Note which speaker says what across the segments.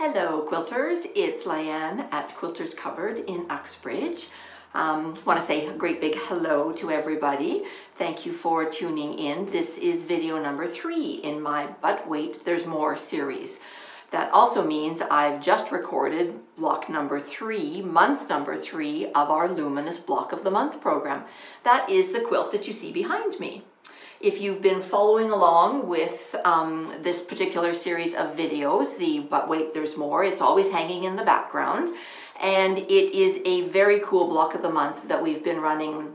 Speaker 1: Hello quilters, it's Leanne at Quilters Cupboard in Uxbridge. Want to say a great big hello to everybody. Thank you for tuning in. This is video number 3 in my But Wait, There's More series. That also means I've just recorded block number 3, month number 3 of our Luminous Block of the Month program. That is the quilt that you see behind me. If you've been following along with this particular series of videos, the But Wait There's More, it's always hanging in the background. And it is a very cool block of the month that we've been running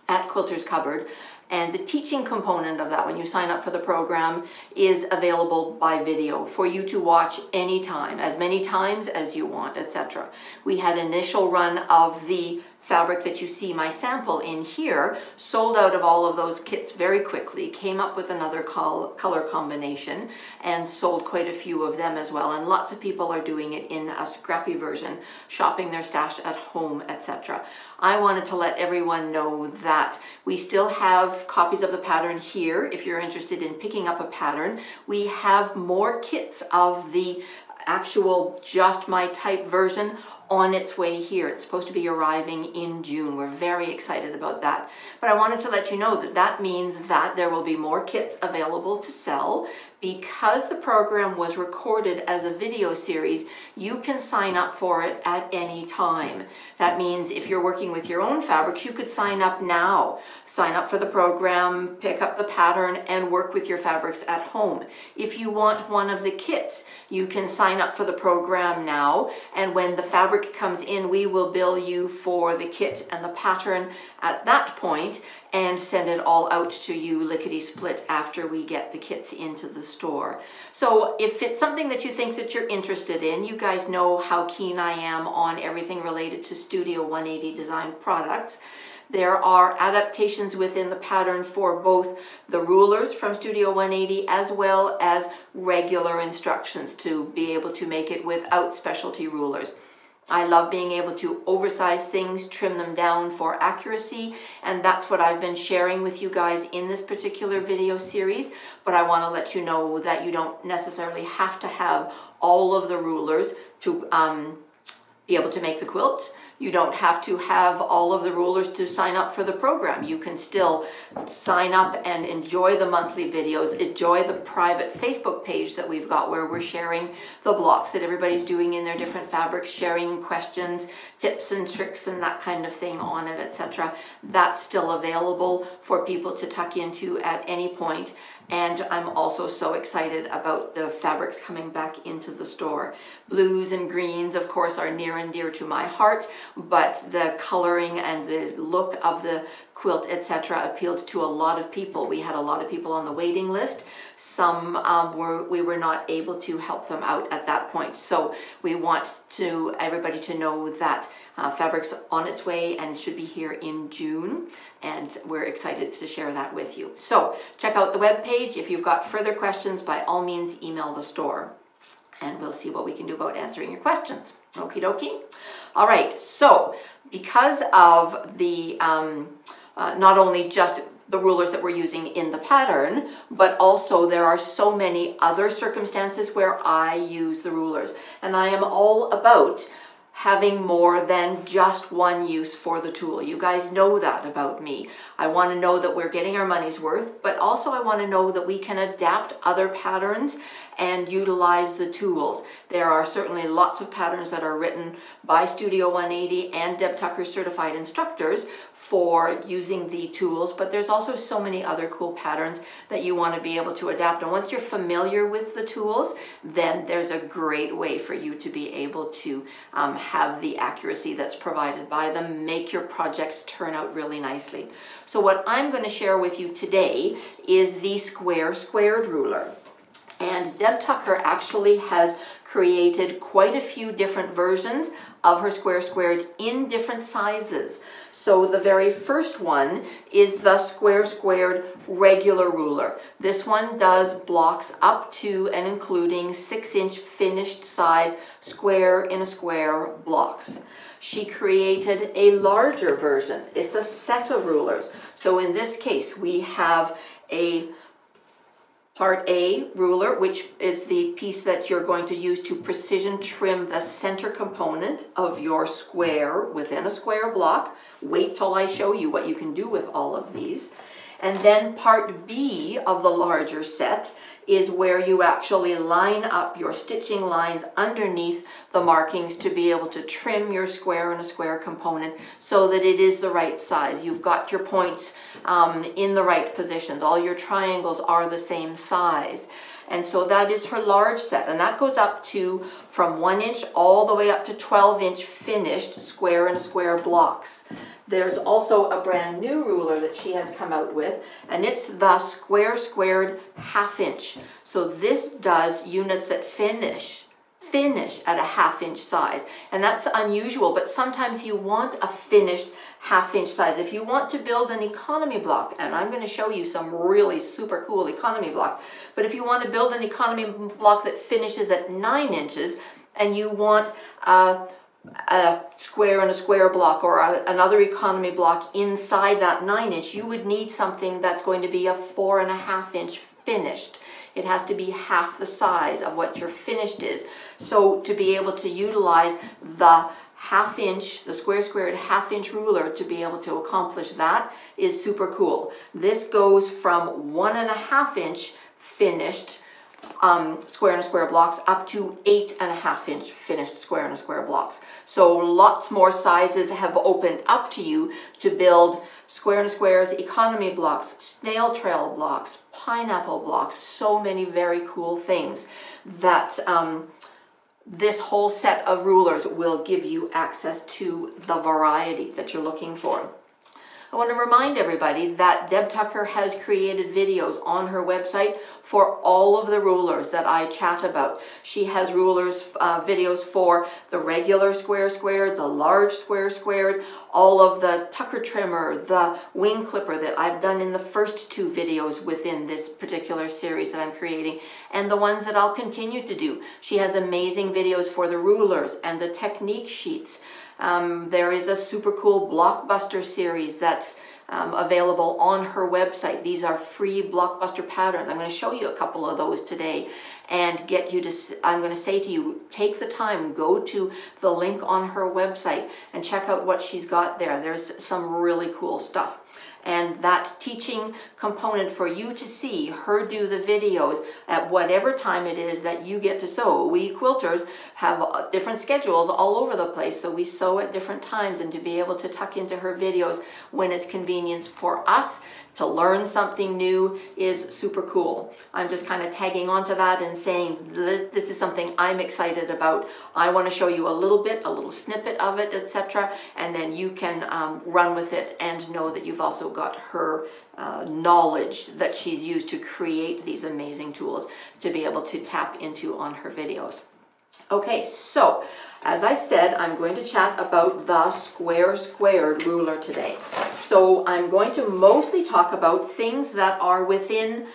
Speaker 1: at Quilters Cupboard. And the teaching component of that, when you sign up for the program, is available by video for you to watch anytime, as many times as you want, etc. We had an initial run of the fabric that you see my sample in here, sold out of all of those kits very quickly, came up with another color combination and sold quite a few of them as well. And lots of people are doing it in a scrappy version, shopping their stash at home, etc. I wanted to let everyone know that we still have copies of the pattern here. If you're interested in picking up a pattern, we have more kits of the actual Just My Type version on its way here. It's supposed to be arriving in June. We're very excited about that. But I wanted to let you know that that means that there will be more kits available to sell. Because the program was recorded as a video series, you can sign up for it at any time. That means if you're working with your own fabrics, you could sign up now. Sign up for the program, pick up the pattern, and work with your fabrics at home. If you want one of the kits, you can sign up for the program now, and when the fabric comes in, we will bill you for the kit and the pattern at that point and send it all out to you lickety-split after we get the kits into the store. So if it's something that you think that you're interested in, you guys know how keen I am on everything related to Studio 180 design products. There are adaptations within the pattern for both the rulers from Studio 180 as well as regular instructions to be able to make it without specialty rulers. I love being able to oversize things, trim them down for accuracy, and that's what I've been sharing with you guys in this particular video series. But I want to let you know that you don't necessarily have to have all of the rulers to be able to make the quilt. You don't have to have all of the rulers to sign up for the program. You can still sign up and enjoy the monthly videos, enjoy the private Facebook page that we've got where we're sharing the blocks that everybody's doing in their different fabrics, sharing questions, tips and tricks and that kind of thing on it, etc. That's still available for people to tuck into at any point. And I'm also so excited about the fabrics coming back into the store. Blues and greens, of course, are near and dear to my heart, but the coloring and the look of the quilt, etc., appealed to a lot of people. We had a lot of people on the waiting list. Some we were not able to help them out at that point. So we want everybody to know that fabric's on its way and should be here in June, and we're excited to share that with you. So check out the webpage. If you've got further questions, by all means email the store and we'll see what we can do about answering your questions. Okie dokie. All right, so because of the not only just the rulers that we're using in the pattern, but also there are so many other circumstances where I use the rulers. And I am all about having more than just one use for the tool. You guys know that about me. I want to know that we're getting our money's worth, but also I want to know that we can adapt other patterns and utilize the tools. There are certainly lots of patterns that are written by Studio 180 and Deb Tucker certified instructors for using the tools, but there's also so many other cool patterns that you want to be able to adapt. And once you're familiar with the tools, then there's a great way for you to be able to have the accuracy that's provided by them, make your projects turn out really nicely. So what I'm going to share with you today is the squared ruler. And Deb Tucker actually has created quite a few different versions of her squared in different sizes. So the very first one is the squared regular ruler. This one does blocks up to and including 6-inch finished size square in a square blocks. She created a larger version. It's a set of rulers. So in this case, we have a Part A ruler, which is the piece that you're going to use to precision trim the center component of your square within a square block. Wait till I show you what you can do with all of these. And then part B of the larger set is where you actually line up your stitching lines underneath the markings to be able to trim your square and a square component so that it is the right size. You've got your points in the right positions. All your triangles are the same size. And so that is her large set, and that goes up to from 1 inch all the way up to 12-inch finished square and a square blocks. There's also a brand new ruler that she has come out with, and it's the square squared 1/2 inch. So this does units that finish at a 1/2 inch size, and that's unusual, but sometimes you want a finished 1/2 inch size. If you want to build an economy block, and I'm going to show you some really super cool economy blocks, but if you want to build an economy block that finishes at 9 inches and you want a square and a square block or another economy block inside that 9 inch, you would need something that's going to be a 4.5 inch finished. It has to be half the size of what your finished is. So to be able to utilize the 1/2 inch, the square squared 1/2 inch ruler to be able to accomplish that is super cool. This goes from 1.5 inch finished square and a square blocks up to 8.5 inch finished square and a square blocks. So lots more sizes have opened up to you to build square and squares, economy blocks, snail trail blocks, pineapple blocks, so many very cool things that this whole set of rulers will give you access to the variety that you're looking for. I want to remind everybody that Deb Tucker has created videos on her website for all of the rulers that I chat about. She has rulers, videos for the regular square squared, the large square squared, all of the Tucker trimmer, the wing clipper that I've done in the first 2 videos within this particular series that I'm creating, and the ones that I'll continue to do. She has amazing videos for the rulers and the technique sheets. There is a super cool blockbuster series that's available on her website. These are free blockbuster patterns. I'm going to show you a couple of those today and get you to, I'm going to say to you, take the time, go to the link on her website and check out what she's got there. There's some really cool stuff. And that teaching component for you to see her do the videos at whatever time it is that you get to sew. We quilters have different schedules all over the place, so we sew at different times, and to be able to tuck into her videos when it's convenient for us to learn something new is super cool. I'm just kind of tagging onto that and saying this is something I'm excited about. I want to show you a little bit, a little snippet of it, etc., and then you can run with it and know that you've also got her knowledge that she's used to create these amazing tools to be able to tap into on her videos. Okay, so as I said, I'm going to chat about the square squared ruler today. So I'm going to mostly talk about things that are within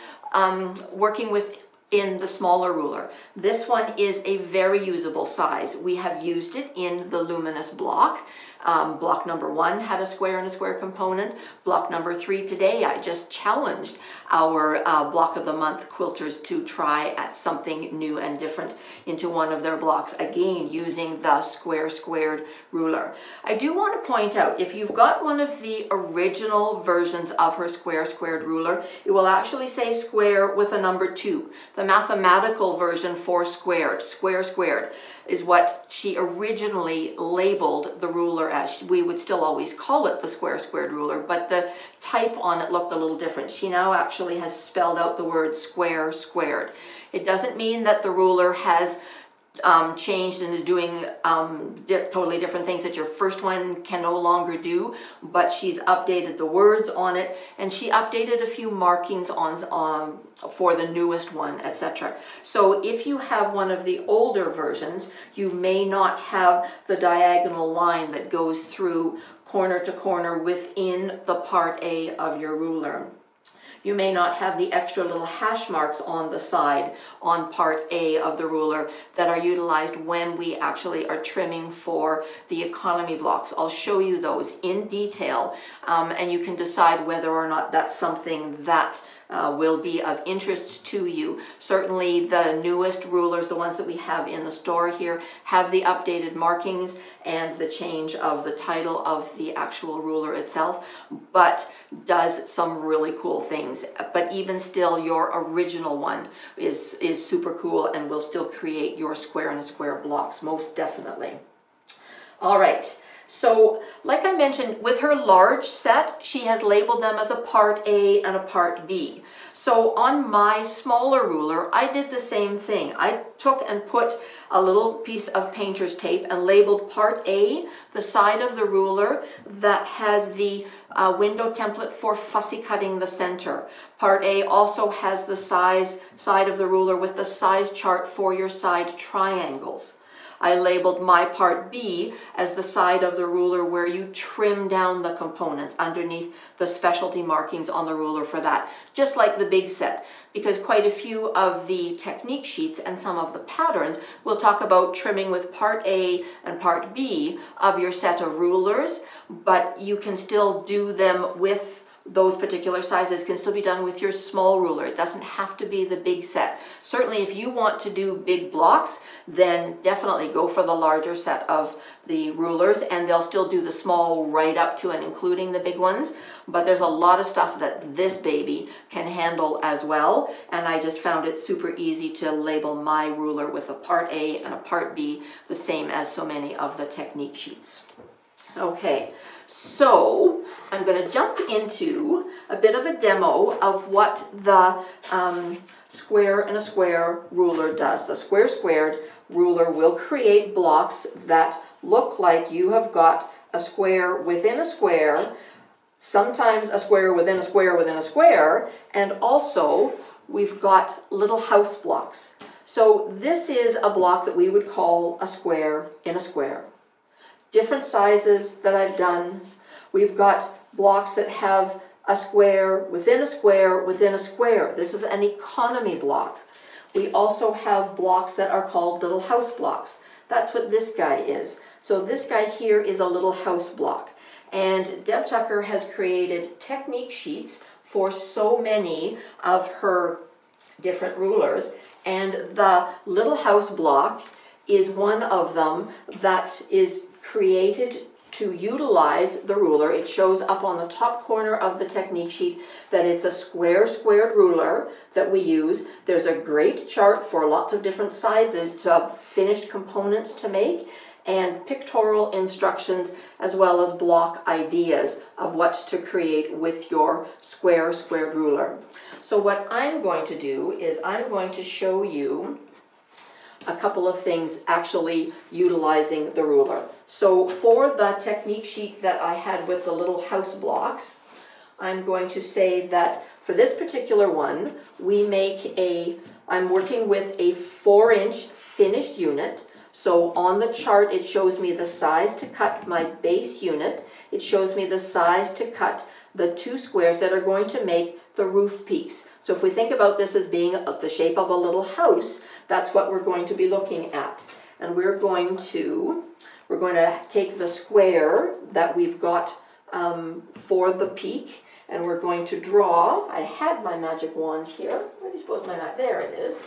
Speaker 1: working within the smaller ruler. This one is a very usable size. We have used it in the luminous block. Block number 1 had a square and a square component. Block number 3 today, I just challenged our block of the month quilters to try at something new and different into one of their blocks, again using the square squared ruler. I do want to point out, if you've got one of the original versions of her square squared ruler, it will actually say square with a number 2. The mathematical version for squared, square squared, is what she originally labeled the ruler as. We would still always call it the square squared ruler, but the type on it looked a little different. She now actually has spelled out the word square squared. It doesn't mean that the ruler has changed and is doing totally different things that your first one can no longer do, but she's updated the words on it, and she updated a few markings on for the newest one, etc. So if you have one of the older versions, you may not have the diagonal line that goes through corner to corner within the part A of your ruler. You may not have the extra little hash marks on the side on part A of the ruler that are utilized when we actually are trimming for the economy blocks. I'll show you those in detail, and you can decide whether or not that's something that will be of interest to you. Certainly the newest rulers, the ones that we have in the store here, have the updated markings and the change of the title of the actual ruler itself, but does some really cool things. But even still, your original one is super cool and will still create your square and a square blocks, most definitely. All right. So, like I mentioned, with her large set, she has labeled them as a part A and a part B. So on my smaller ruler, I did the same thing. I took and put a little piece of painter's tape and labeled part A, the side of the ruler that has the window template for fussy cutting the center. Part A also has the side of the ruler with the size chart for your side triangles. I labeled my part B as the side of the ruler where you trim down the components underneath the specialty markings on the ruler for that, just like the big set, because quite a few of the technique sheets and some of the patterns will talk about trimming with part A and part B of your set of rulers, but you can still do them with those particular sizes, can still be done with your small ruler. It doesn't have to be the big set. Certainly if you want to do big blocks, then definitely go for the larger set of the rulers, and they'll still do the small right up to and including the big ones. But there's a lot of stuff that this baby can handle as well, and I just found it super easy to label my ruler with a part A and a part B, the same as so many of the technique sheets. Okay, so I'm going to jump into a bit of a demo of what the square and a square ruler does. The square squared ruler will create blocks that look like you have got a square within a square, sometimes a square within a square within a square, and also we've got little house blocks. So this is a block that we would call a square in a square. Different sizes that I've done. We've got blocks that have a square within a square within a square. This is an economy block. We also have blocks that are called little house blocks. That's what this guy is. So this guy here is a little house block. And Deb Tucker has created technique sheets for so many of her different rulers. And the little house block is one of them that is created to utilize the ruler. It shows up on the top corner of the technique sheet that it's a square squared ruler that we use. There's a great chart for lots of different sizes to finished components to make, and pictorial instructions as well as block ideas of what to create with your square squared ruler. So what I'm going to do is I'm going to show you a couple of things actually utilizing the ruler. So for the technique sheet that I had with the little house blocks, I'm going to say that for this particular one, I'm working with a 4-inch finished unit. So on the chart, it shows me the size to cut my base unit. It shows me the size to cut the 2 squares that are going to make the roof peaks. So if we think about this as being the shape of a little house, that's what we're going to be looking at. And we're going to take the square that we've got for the peak, and we're going to draw. I had my magic wand here. Where do you suppose there it is.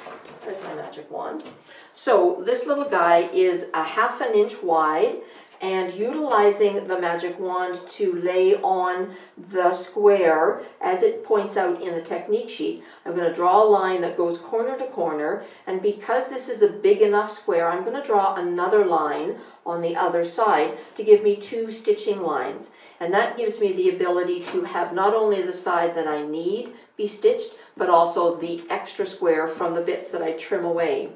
Speaker 1: There's my magic wand. So this little guy is a 1/2 inch wide, and utilizing the magic wand to lay on the square as it points out in the technique sheet, I'm going to draw a line that goes corner to corner, and because this is a big enough square, I'm going to draw another line on the other side to give me 2 stitching lines. And that gives me the ability to have not only the side that I need be stitched, but also the extra square from the bits that I trim away.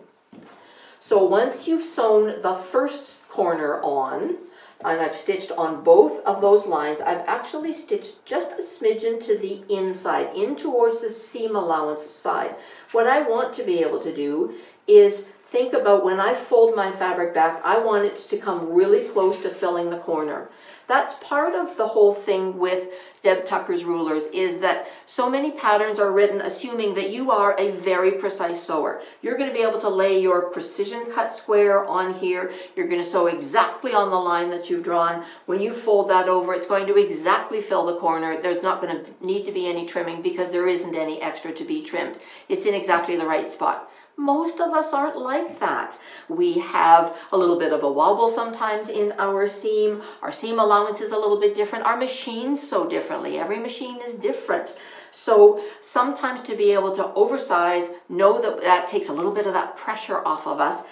Speaker 1: So once you've sewn the first corner on, and I've stitched on both of those lines, I've actually stitched just a smidgen to the inside, in towards the seam allowance side. What I want to be able to do is think about when I fold my fabric back, I want it to come really close to filling the corner. That's part of the whole thing with Deb Tucker's rulers, is that so many patterns are written assuming that you are a very precise sewer. You're going to be able to lay your precision cut square on here. You're going to sew exactly on the line that you've drawn. When you fold that over, it's going to exactly fill the corner. There's not going to need to be any trimming because there isn't any extra to be trimmed. It's in exactly the right spot. Most of us aren't like that. We have a little bit of a wobble sometimes in our seam. Our seam allowance is a little bit different. Our machines sew differently. Every machine is different. So sometimes to be able to oversize, know that that takes a little bit of that pressure off of us.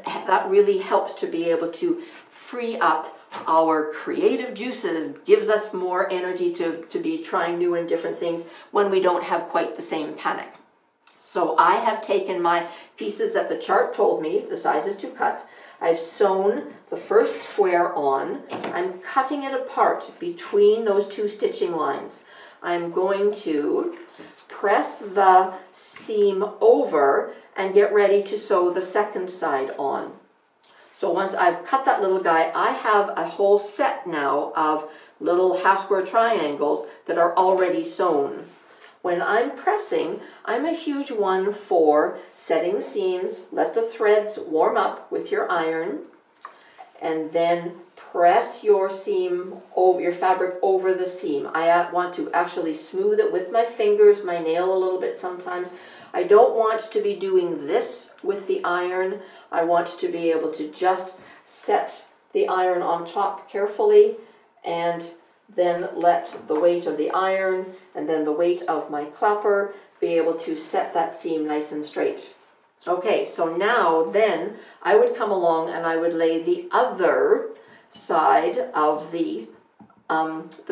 Speaker 1: That really helps to be able to free up our creative juices, gives us more energy to be trying new and different things when we don't have quite the same panic. So I have taken my pieces that the chart told me, the sizes to cut. I've sewn the first square on. I'm cutting it apart between those two stitching lines. I'm going to press the seam over and get ready to sew the second side on. So once I've cut that little guy, I have a whole set now of little half square triangles that are already sewn. When I'm pressing, I'm a huge one for setting the seams, let the threads warm up with your iron, and then press your seam over, your fabric over the seam. I want to actually smooth it with my fingers, my nail a little bit sometimes. I don't want to be doing this with the iron. I want to be able to just set the iron on top carefully and then let the weight of the iron and then the weight of my clapper be able to set that seam nice and straight. Okay, so now then I would come along and I would lay the other side of the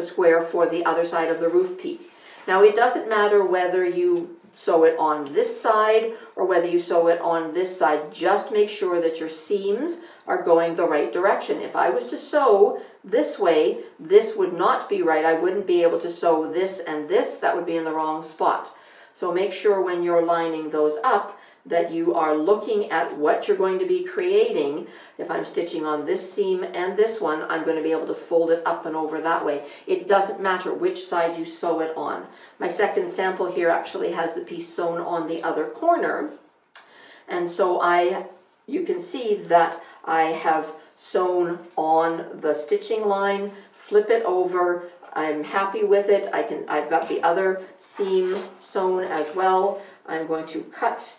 Speaker 1: square for the other side of the roof peak. Now it doesn't matter whether you sew it on this side or whether you sew it on this side, just make sure that your seams are going the right direction. If I was to sew this way, this would not be right. I wouldn't be able to sew this and this. That would be in the wrong spot. So make sure when you're lining those up that you are looking at what you're going to be creating. If I'm stitching on this seam and this one, I'm going to be able to fold it up and over that way. It doesn't matter which side you sew it on. My second sample here actually has the piece sewn on the other corner. And so you can see that I have sewn on the stitching line, flip it over. I'm happy with it. I've got the other seam sewn as well. I'm going to cut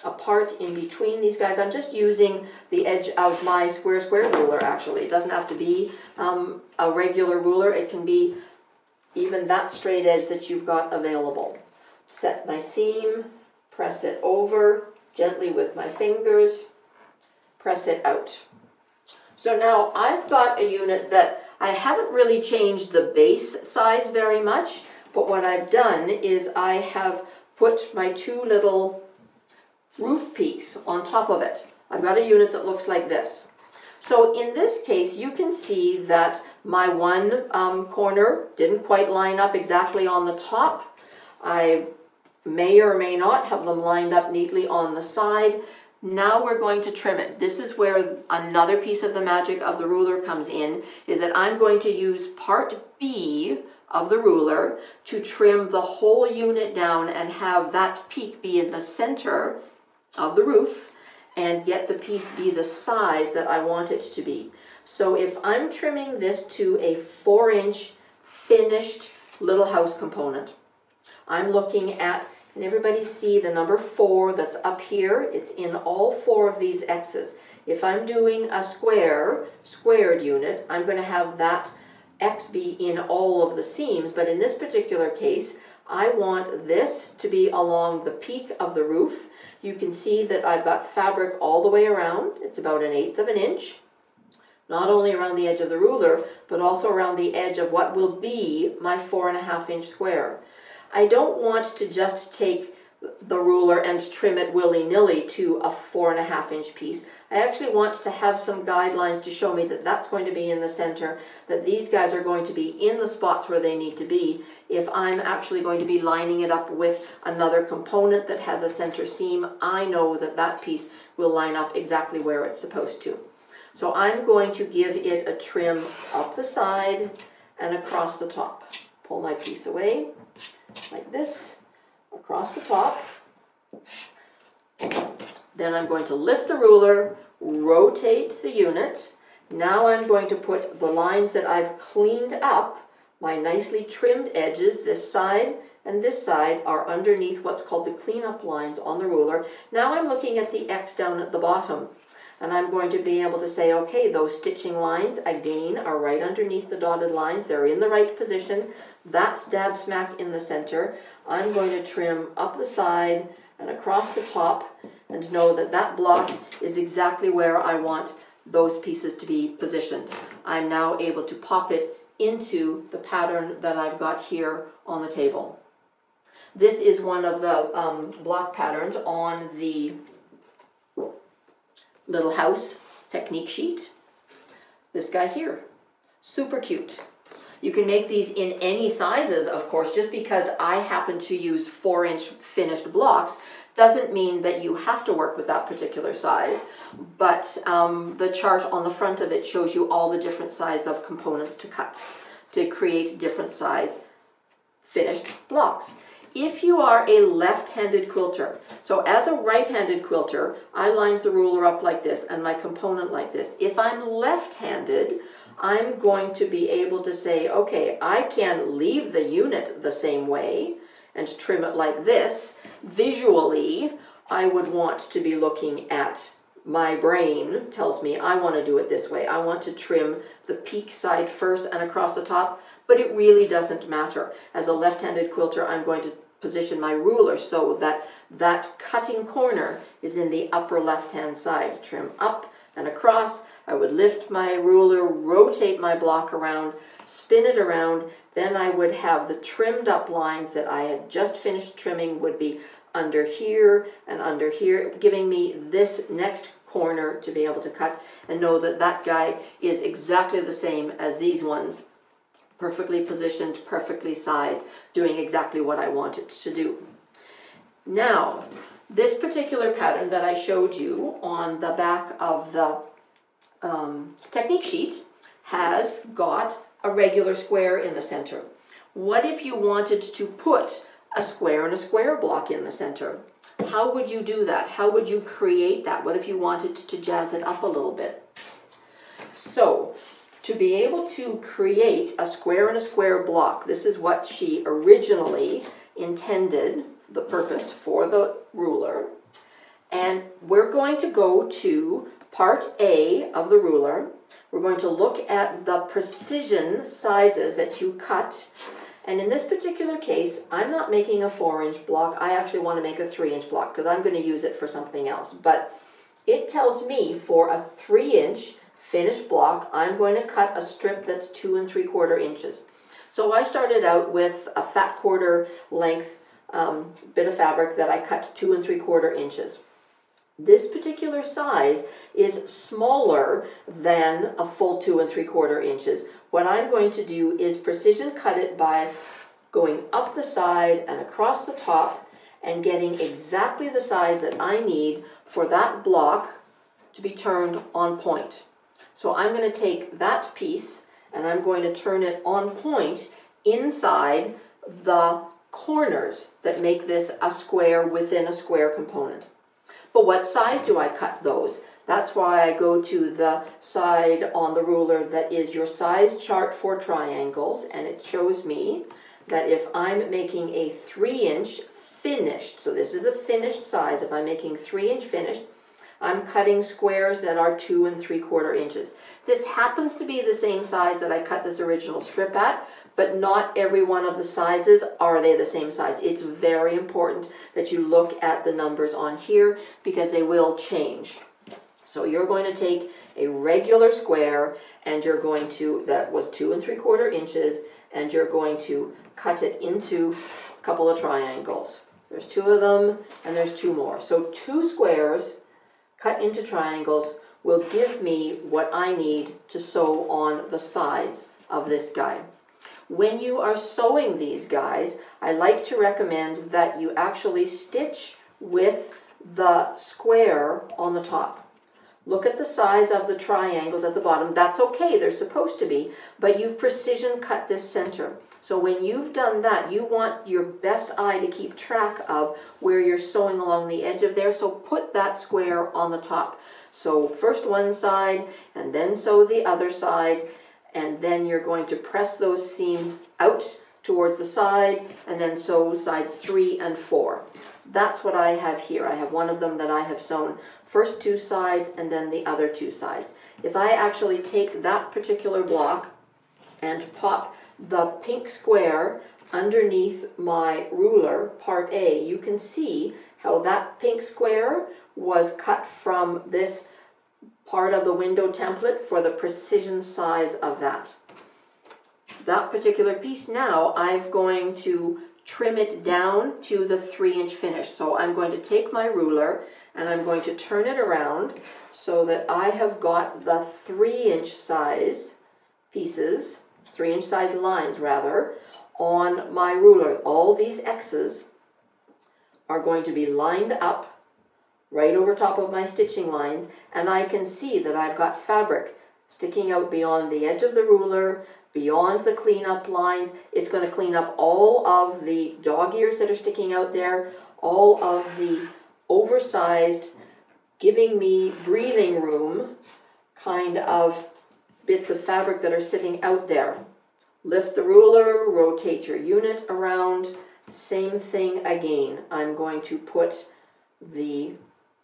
Speaker 1: a part in between these guys. I'm just using the edge of my square ruler actually. It doesn't have to be a regular ruler. It can be even that straight edge that you've got available. Set my seam, press it over gently with my fingers, press it out. So now I've got a unit that I haven't really changed the base size very much, but what I've done is I have put my two little roof peaks on top of it. I've got a unit that looks like this. So in this case, you can see that my one corner didn't quite line up exactly on the top. I may or may not have them lined up neatly on the side. Now we're going to trim it. This is where another piece of the magic of the ruler comes in, is that I'm going to use part B of the ruler to trim the whole unit down and have that peak be in the center of the roof and get the piece be the size that I want it to be. So if I'm trimming this to a 4-inch finished little house component, I'm looking at, can everybody see the number 4 that's up here? It's in all 4 of these X's. If I'm doing a squared unit, I'm going to have that X be in all of the seams, but in this particular case, I want this to be along the peak of the roof. You can see that I've got fabric all the way around. It's about 1/8 of an inch. Not only around the edge of the ruler, but also around the edge of what will be my 4.5-inch square. I don't want to just take the ruler and trim it willy-nilly to a 4.5-inch piece. I actually want to have some guidelines to show me that that's going to be in the center, that these guys are going to be in the spots where they need to be. If I'm actually going to be lining it up with another component that has a center seam, I know that that piece will line up exactly where it's supposed to. So I'm going to give it a trim up the side and across the top. Pull my piece away like this, across the top. Then I'm going to lift the ruler, rotate the unit. Now I'm going to put the lines that I've cleaned up, my nicely trimmed edges, this side and this side are underneath what's called the cleanup lines on the ruler. Now I'm looking at the X down at the bottom, and I'm going to be able to say, okay, those stitching lines again are right underneath the dotted lines. They're in the right position. That's dab smack in the center. I'm going to trim up the side and across the top and know that that block is exactly where I want those pieces to be positioned. I'm now able to pop it into the pattern that I've got here on the table. This is one of the block patterns on the little house technique sheet. This guy here, super cute. You can make these in any sizes, of course. Just because I happen to use 4-inch finished blocks doesn't mean that you have to work with that particular size, but the chart on the front of it shows you all the different size of components to cut to create different size finished blocks. If you are a left-handed quilter, so as a right-handed quilter, I lines the ruler up like this and my component like this. If I'm left-handed, I'm going to be able to say, okay, I can leave the unit the same way and trim it like this. Visually, I would want to be looking at, my brain tells me I want to do it this way. I want to trim the peak side first and across the top, but it really doesn't matter. As a left-handed quilter, I'm going to position my ruler so that that cutting corner is in the upper left-hand side. Trim up and across. I would lift my ruler, rotate my block around, spin it around, then I would have the trimmed up lines that I had just finished trimming would be under here and under here, giving me this next corner to be able to cut and know that that guy is exactly the same as these ones. Perfectly positioned, perfectly sized, doing exactly what I want it to do. Now, this particular pattern that I showed you on the back of the technique sheet has got a regular square in the center. What if you wanted to put a square and a square block in the center? How would you do that? How would you create that? What if you wanted to jazz it up a little bit? So, to be able to create a square and a square block, this is what she originally intended, the purpose for the ruler. And we're going to go to part A of the ruler. We're going to look at the precision sizes that you cut. And in this particular case, I'm not making a 4-inch block. I actually want to make a 3-inch block because I'm going to use it for something else. But it tells me for a 3-inch finished block, I'm going to cut a strip that's 2 3/4 inches. So I started out with a fat quarter length bit of fabric that I cut 2 3/4 inches. This particular size is smaller than a full 2 3/4 inches. What I'm going to do is precision cut it by going up the side and across the top and getting exactly the size that I need for that block to be turned on point. So I'm going to take that piece and I'm going to turn it on point inside the corners that make this a square within a square component. But what size do I cut those? That's why I go to the side on the ruler that is your size chart for triangles, and it shows me that if I'm making a 3-inch finished, so this is a finished size, if I'm making 3-inch finished, I'm cutting squares that are 2 3/4 inches. This happens to be the same size that I cut this original strip at, but not every one of the sizes are they the same size. It's very important that you look at the numbers on here because they will change. So you're going to take a regular square and you're going to, that was 2 3/4 inches, and you're going to cut it into a couple of triangles. There's 2 of them and there's 2 more. So 2 squares cut into triangles will give me what I need to sew on the sides of this guy. When you are sewing these guys, I like to recommend that you actually stitch with the square on the top. Look at the size of the triangles at the bottom. That's okay, they're supposed to be, but you've precision cut this center. So when you've done that, you want your best eye to keep track of where you're sewing along the edge of there, so put that square on the top. So first one side, and then sew the other side, and then you're going to press those seams out towards the side, and then sew sides 3 and 4. That's what I have here. I have one of them that I have sewn first 2 sides and then the other 2 sides. If I actually take that particular block and pop the pink square underneath my ruler, part A, you can see how that pink square was cut from this part of the window template for the precision size of that. That particular piece now, I'm going to trim it down to the 3-inch finish. So I'm going to take my ruler and I'm going to turn it around so that I have got the 3-inch size pieces, 3-inch size lines rather, on my ruler. All these X's are going to be lined up right over top of my stitching lines, and I can see that I've got fabric sticking out beyond the edge of the ruler, beyond the cleanup lines. It's going to clean up all of the dog ears that are sticking out there, all of the oversized, giving me breathing room kind of bits of fabric that are sitting out there. Lift the ruler, rotate your unit around, same thing again. I'm going to put the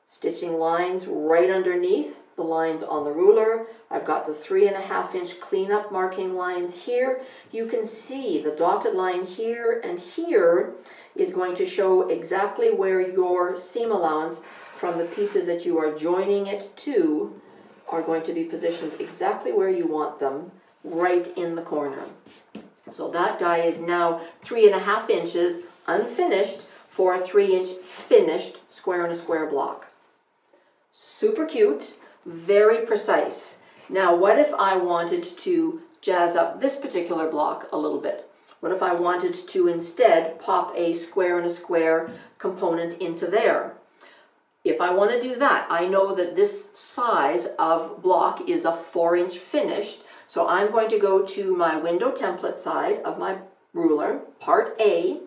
Speaker 1: stitching lines right underneath the lines on the ruler. I've got the 3.5-inch cleanup marking lines here. You can see the dotted line here and here is going to show exactly where your seam allowance from the pieces that you are joining it to are going to be positioned exactly where you want them, right in the corner. So that guy is now 3.5 inches unfinished for a 3-inch finished square and a square block. Super cute, very precise. Now what if I wanted to jazz up this particular block a little bit? What if I wanted to instead pop a square and a square component into there? If I want to do that, I know that this size of block is a 4-inch finished, so I'm going to go to my window template side of my ruler, part A,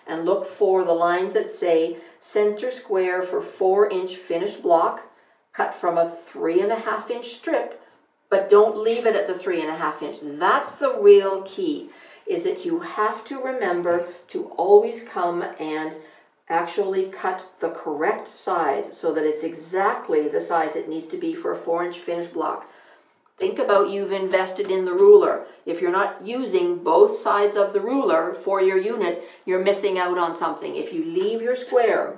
Speaker 1: and look for the lines that say center square for 4-inch finished block, cut from a 3.5-inch strip, but don't leave it at the 3.5 inch. That's the real key, is that you have to remember to always come and actually cut the correct size so that it's exactly the size it needs to be for a 4-inch finished block. Think about you've invested in the ruler. If you're not using both sides of the ruler for your unit, you're missing out on something. If you leave your square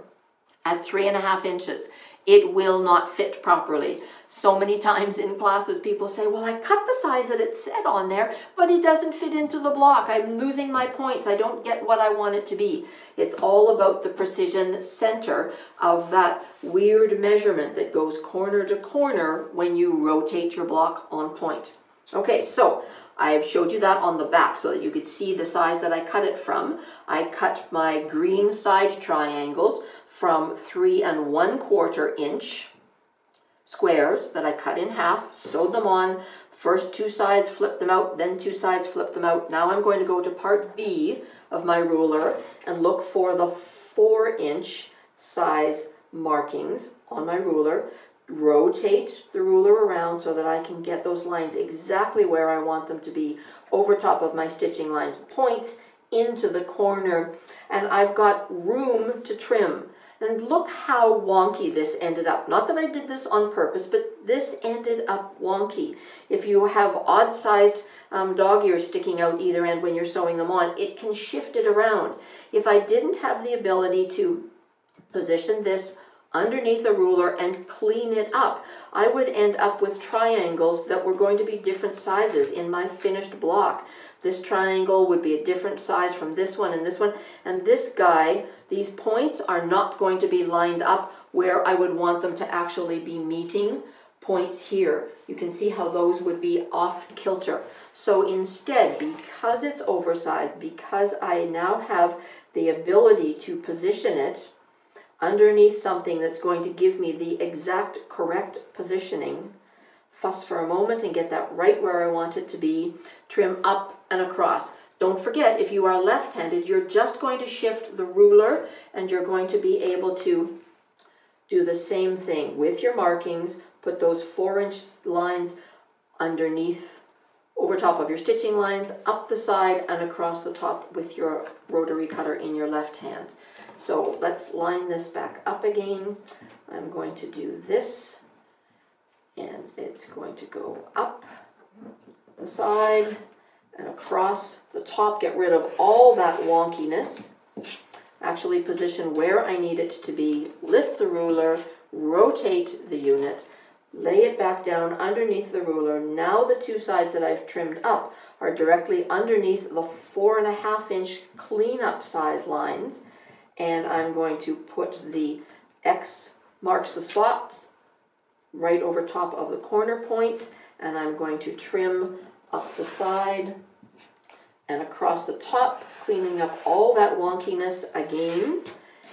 Speaker 1: at 3.5 inches, it will not fit properly. So many times in classes people say, well, I cut the size that it said on there, but it doesn't fit into the block. I'm losing my points. I don't get what I want it to be. It's all about the precision center of that weird measurement that goes corner to corner when you rotate your block on point. Okay, so I've showed you that on the back so that you could see the size that I cut it from. I cut my green side triangles from 3 1/4 inch squares that I cut in half, sewed them on, first 2 sides, flip them out, then 2 sides, flip them out. Now I'm going to go to part B of my ruler and look for the 4-inch size markings on my ruler. Rotate the ruler around so that I can get those lines exactly where I want them to be over top of my stitching lines, points into the corner, and I've got room to trim. And look how wonky this ended up. Not that I did this on purpose, but this ended up wonky. If you have odd-sized dog ears sticking out either end when you're sewing them on, it can shift it around. If I didn't have the ability to position this underneath a ruler and clean it up, I would end up with triangles that were going to be different sizes in my finished block. This triangle would be a different size from this one, and this guy, these points are not going to be lined up where I would want them to actually be meeting points here. You can see how those would be off kilter. So instead, because it's oversized, because I now have the ability to position it underneath something that's going to give me the exact correct positioning. Fuss for a moment and get that right where I want it to be. Trim up and across. Don't forget, if you are left-handed, you're just going to shift the ruler and you're going to be able to do the same thing with your markings. Put those 4-inch lines underneath, over top of your stitching lines, up the side and across the top with your rotary cutter in your left hand. So let's line this back up again. I'm going to do this, and it's going to go up the side and across the top. Get rid of all that wonkiness. Actually position where I need it to be. Lift the ruler, rotate the unit, lay it back down underneath the ruler. Now the 2 sides that I've trimmed up are directly underneath the 4.5-inch cleanup size lines. And I'm going to put the X marks the spots right over top of the corner points, and I'm going to trim up the side and across the top, cleaning up all that wonkiness again.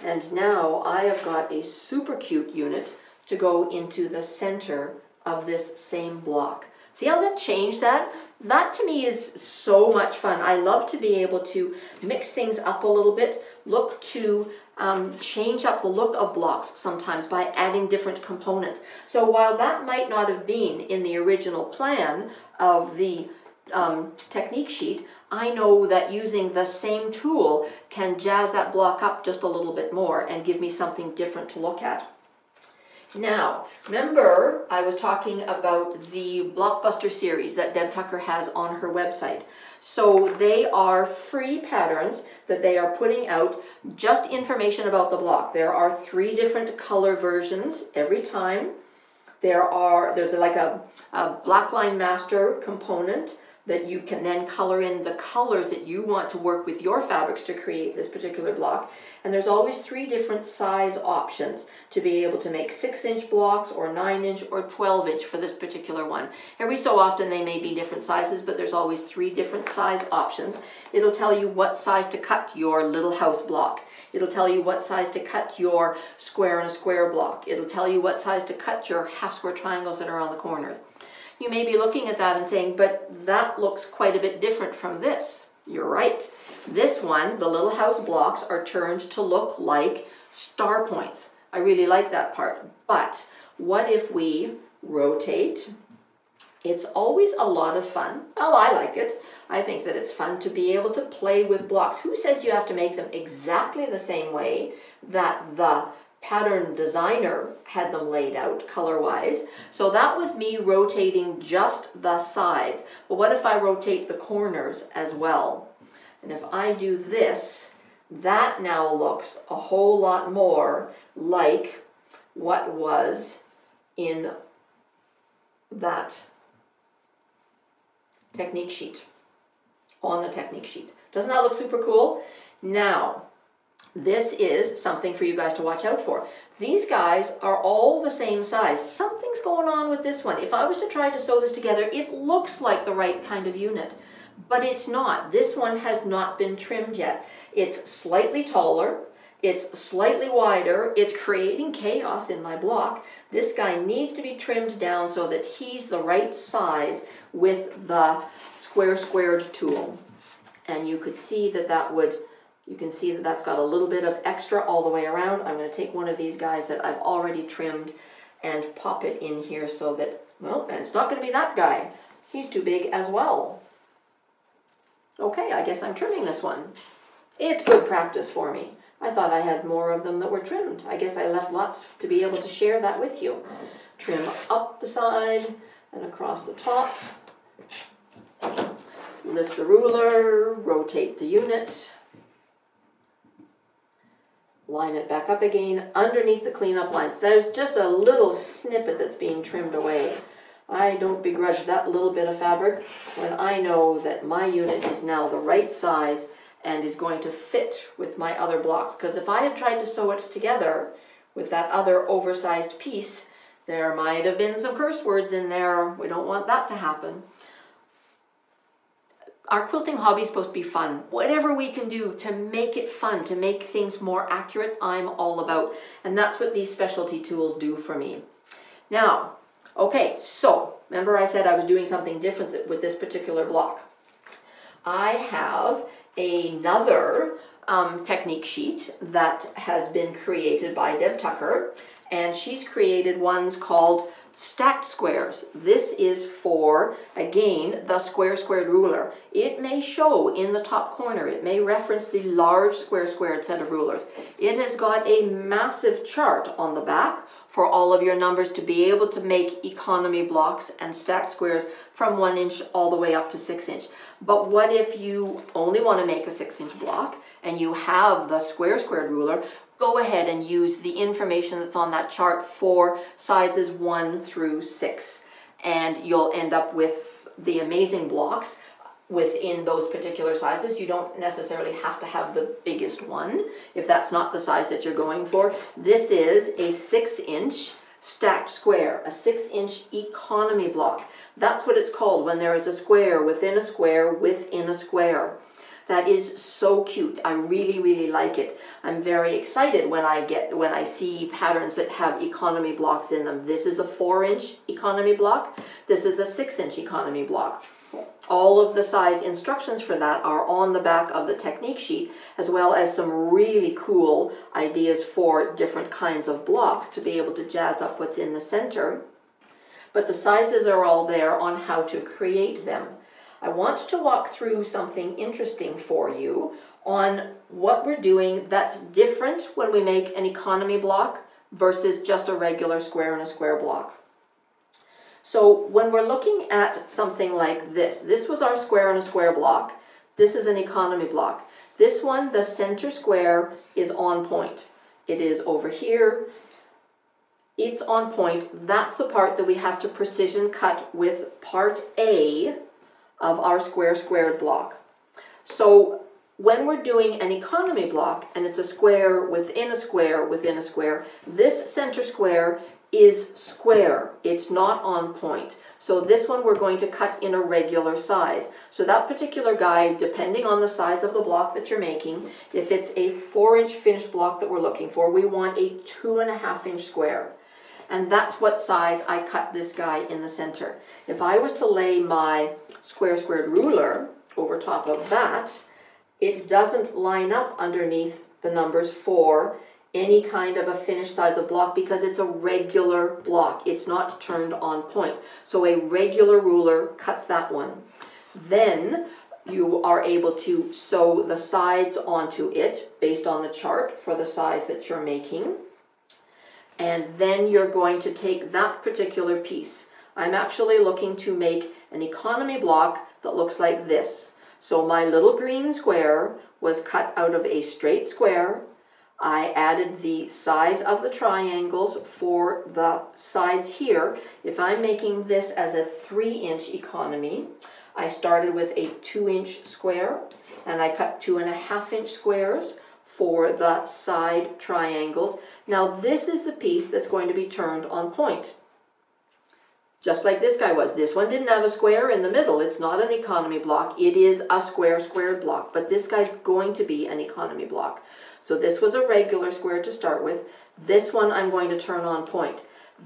Speaker 1: And now I have got a super cute unit to go into the center of this same block. See how that changed that? That to me is so much fun. I love to be able to mix things up a little bit, look to change up the look of blocks sometimes by adding different components. So while that might not have been in the original plan of the technique sheet, I know that using the same tool can jazz that block up just a little bit more and give me something different to look at. Now, remember I was talking about the Blockbuster series that Deb Tucker has on her website. So they are free patterns that they are putting out, just information about the block. There are 3 different color versions every time. There's like a black line master component that you can then color in the colors that you want to work with your fabrics to create this particular block. And there's always 3 different size options to be able to make 6-inch blocks or 9-inch or 12-inch for this particular one. Every so often they may be different sizes, but there's always 3 different size options. It'll tell you what size to cut your little house block. It'll tell you what size to cut your square and a square block. It'll tell you what size to cut your half square triangles that are on the corners. You may be looking at that and saying, but that looks quite a bit different from this. You're right. This one, the little house blocks, are turned to look like star points. I really like that part. But what if we rotate? It's always a lot of fun. Oh, I like it. I think that it's fun to be able to play with blocks. Who says you have to make them exactly the same way that the pattern designer had them laid out color-wise? So that was me rotating just the sides. But what if I rotate the corners as well? And if I do this, that now looks a whole lot more like what was in that technique sheet, on the technique sheet. Doesn't that look super cool? Now, this is something for you guys to watch out for. These guys are all the same size. Something's going on with this one. If I was to try to sew this together, it looks like the right kind of unit, but it's not. This one has not been trimmed yet. It's slightly taller. It's slightly wider. It's creating chaos in my block. This guy needs to be trimmed down so that he's the right size with the squared tool. And you could see that you can see that that's got a little bit of extra all the way around. I'm going to take one of these guys that I've already trimmed and pop it in here so that, well, and it's not going to be that guy. He's too big as well. Okay, I guess I'm trimming this one. It's good practice for me. I thought I had more of them that were trimmed. I guess I left lots to be able to share that with you. Trim up the side and across the top. Lift the ruler, rotate the unit. Line it back up again underneath the cleanup lines. There's just a little snippet that's being trimmed away. I don't begrudge that little bit of fabric when I know that my unit is now the right size and is going to fit with my other blocks. Because if I had tried to sew it together with that other oversized piece, there might have been some curse words in there. We don't want that to happen. Our quilting hobby is supposed to be fun. Whatever we can do to make it fun, to make things more accurate, I'm all about. And that's what these specialty tools do for me. Now, okay, so remember I said I was doing something different with this particular block. I have another technique sheet that has been created by Deb Tucker, and she's created ones called stacked squares. This is for, again, the squared ruler. It may show in the top corner, it may reference the large squared set of rulers. It has got a massive chart on the back for all of your numbers to be able to make economy blocks and stacked squares from 1 inch all the way up to 6 inch. But what if you only want to make a 6-inch block and you have the squared ruler? Go ahead and use the information that's on that chart for sizes 1 through 6. And you'll end up with the amazing blocks within those particular sizes. You don't necessarily have to have the biggest one if that's not the size that you're going for. This is a 6-inch stacked square, a 6-inch economy block. That's what it's called when there is a square within a square within a square. That is so cute. I really, really like it. I'm very excited when I see patterns that have economy blocks in them. This is a 4-inch economy block. This is a 6-inch economy block. All of the size instructions for that are on the back of the technique sheet, as well as some really cool ideas for different kinds of blocks to be able to jazz up what's in the center. But the sizes are all there on how to create them. I want to walk through something interesting for you on what we're doing that's different when we make an economy block versus just a regular square and a square block. So when we're looking at something like this, this was our square and a square block. This is an economy block. This one, the center square, is on point. It is over here. It's on point. That's the part that we have to precision cut with part A of our squared block. So when we're doing an economy block and it's a square within a square within a square, this center square is square. It's not on point. So this one we're going to cut in a regular size. So that particular guy, depending on the size of the block that you're making, if it's a 4-inch finished block that we're looking for, we want a 2.5-inch square. And that's what size I cut this guy in the center. If I was to lay my squared ruler over top of that, it doesn't line up underneath the numbers for any kind of a finished size of block because it's a regular block. It's not turned on point. So a regular ruler cuts that one. Then you are able to sew the sides onto it based on the chart for the size that you're making. And then you're going to take that particular piece. I'm actually looking to make an economy block that looks like this. So my little green square was cut out of a straight square. I added the size of the triangles for the sides here. If I'm making this as a 3-inch economy, I started with a 2-inch square and I cut 2.5-inch squares for the side triangles. Now this is the piece that's going to be turned on point. Just like this guy was. This one didn't have a square in the middle. It's not an economy block. It is a squared block. But this guy's going to be an economy block. So this was a regular square to start with. This one I'm going to turn on point.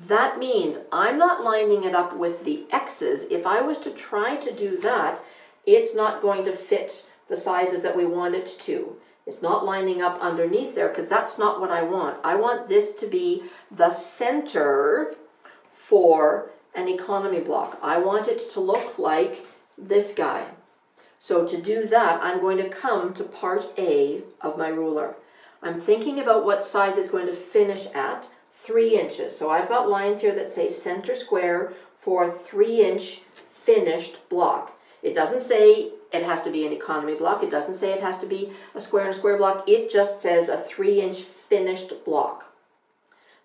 Speaker 1: That means I'm not lining it up with the X's. If I was to try to do that, it's not going to fit the sizes that we want it to. It's not lining up underneath there because that's not what I want. I want this to be the center for an economy block. I want it to look like this guy. So to do that, I'm going to come to part A of my ruler. I'm thinking about what size it's going to finish at, 3 inches. So I've got lines here that say center square for a 3-inch finished block. It doesn't say it has to be an economy block. It doesn't say it has to be a square and a square block. It just says a 3-inch finished block.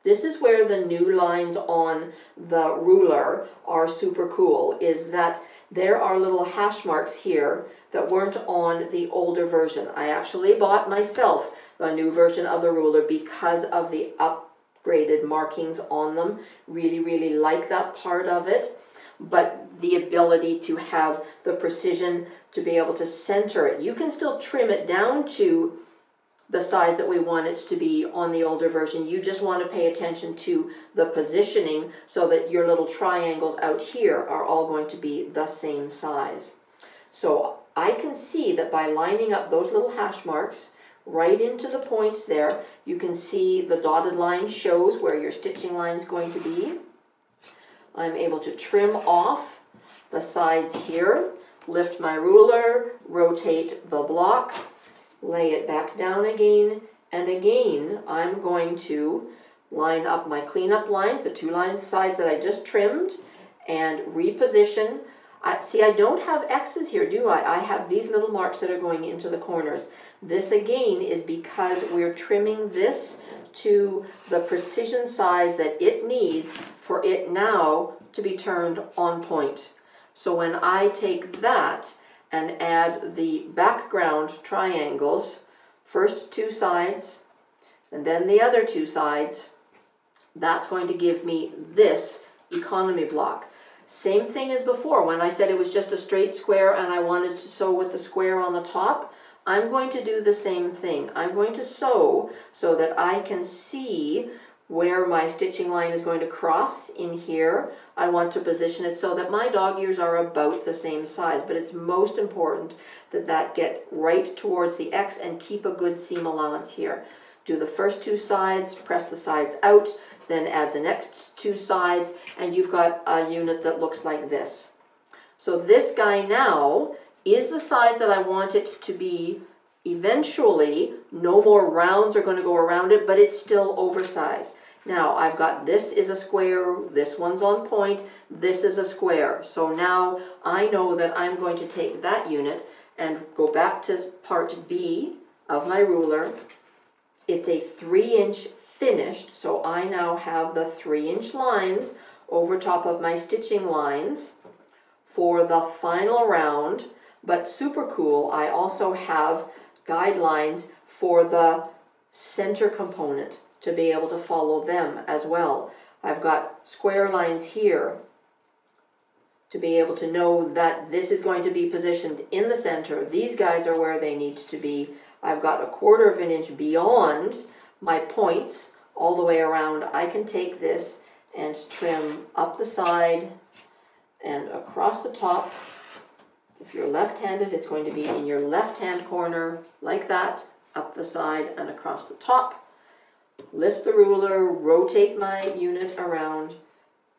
Speaker 1: This is where the new lines on the ruler are super cool, is that there are little hash marks here that weren't on the older version. I actually bought myself the new version of the ruler because of the upgraded markings on them. Really, really like that part of it. but the ability to have the precision to be able to center it. You can still trim it down to the size that we want it to be on the older version. You just want to pay attention to the positioning so that your little triangles out here are all going to be the same size. So I can see that by lining up those little hash marks right into the points there, you can see the dotted line shows where your stitching line is going to be. I'm able to trim off the sides here, lift my ruler, rotate the block, lay it back down again, and again I'm going to line up my cleanup lines, the two sides that I just trimmed, and reposition. See, I don't have X's here, do I? I have these little marks that are going into the corners. This again is because we're trimming this to the precision size that it needs for it now to be turned on point. So when I take that and add the background triangles, first two sides and then the other two sides, that's going to give me this economy block. Same thing as before when I said it was just a straight square and I wanted to sew with the square on the top. I'm going to do the same thing. I'm going to sew so that I can see where my stitching line is going to cross in here. I want to position it so that my dog ears are about the same size, but it's most important that that get right towards the X and keep a good seam allowance here. Do the first two sides, press the sides out, then add the next two sides, and you've got a unit that looks like this. So this guy now is the size that I want it to be eventually. No more rounds are going to go around it, but it's still oversized. Now I've got this is a square, this one's on point, this is a square. So now I know that I'm going to take that unit and go back to part B of my ruler. It's a 3-inch finished, so I now have the 3-inch lines over top of my stitching lines for the final round. But super cool, I also have guidelines for the center component to be able to follow them as well. I've got square lines here to be able to know that this is going to be positioned in the center. These guys are where they need to be. I've got 1/4 of an inch beyond my points all the way around. I can take this and trim up the side and across the top. If you're left-handed, it's going to be in your left-hand corner like that, up the side and across the top. Lift the ruler, rotate my unit around,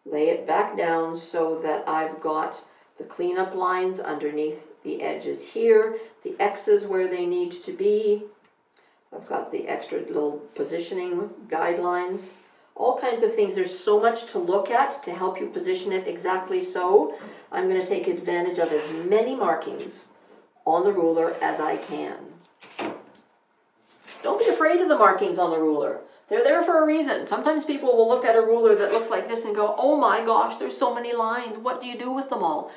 Speaker 1: lay it back down so that I've got the cleanup lines underneath the edges here, the X's where they need to be. I've got the extra little positioning guidelines, all kinds of things. There's so much to look at to help you position it exactly so. I'm going to take advantage of as many markings on the ruler as I can. Don't be afraid of the markings on the ruler. They're there for a reason. Sometimes people will look at a ruler that looks like this and go, oh my gosh, there's so many lines. What do you do with them all?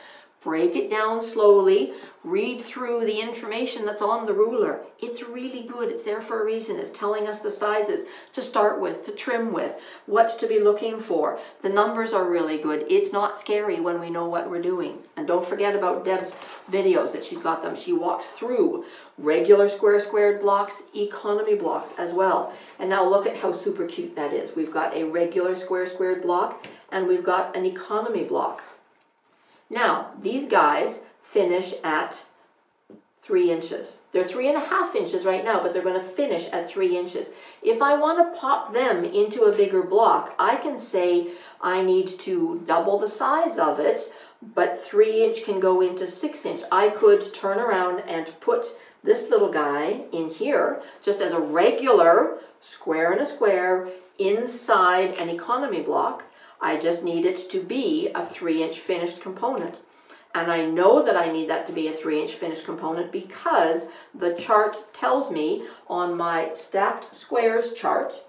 Speaker 1: Break it down slowly. Read through the information that's on the ruler. It's really good. It's there for a reason. It's telling us the sizes to start with, to trim with, what to be looking for. The numbers are really good. It's not scary when we know what we're doing. And don't forget about Deb's videos that she's got them. She walks through regular squared blocks, economy blocks as well. And now look at how super cute that is. We've got a regular squared block and we've got an economy block. Now, these guys finish at 3 inches. They're 3.5 inches right now, but they're going to finish at 3 inches. If I want to pop them into a bigger block, I can say I need to double the size of it, but 3 inch can go into 6 inch. I could turn around and put this little guy in here just as a regular square and a square inside an economy block. I just need it to be a 3-inch finished component. And I know that I need that to be a 3-inch finished component because the chart tells me on my stacked squares chart,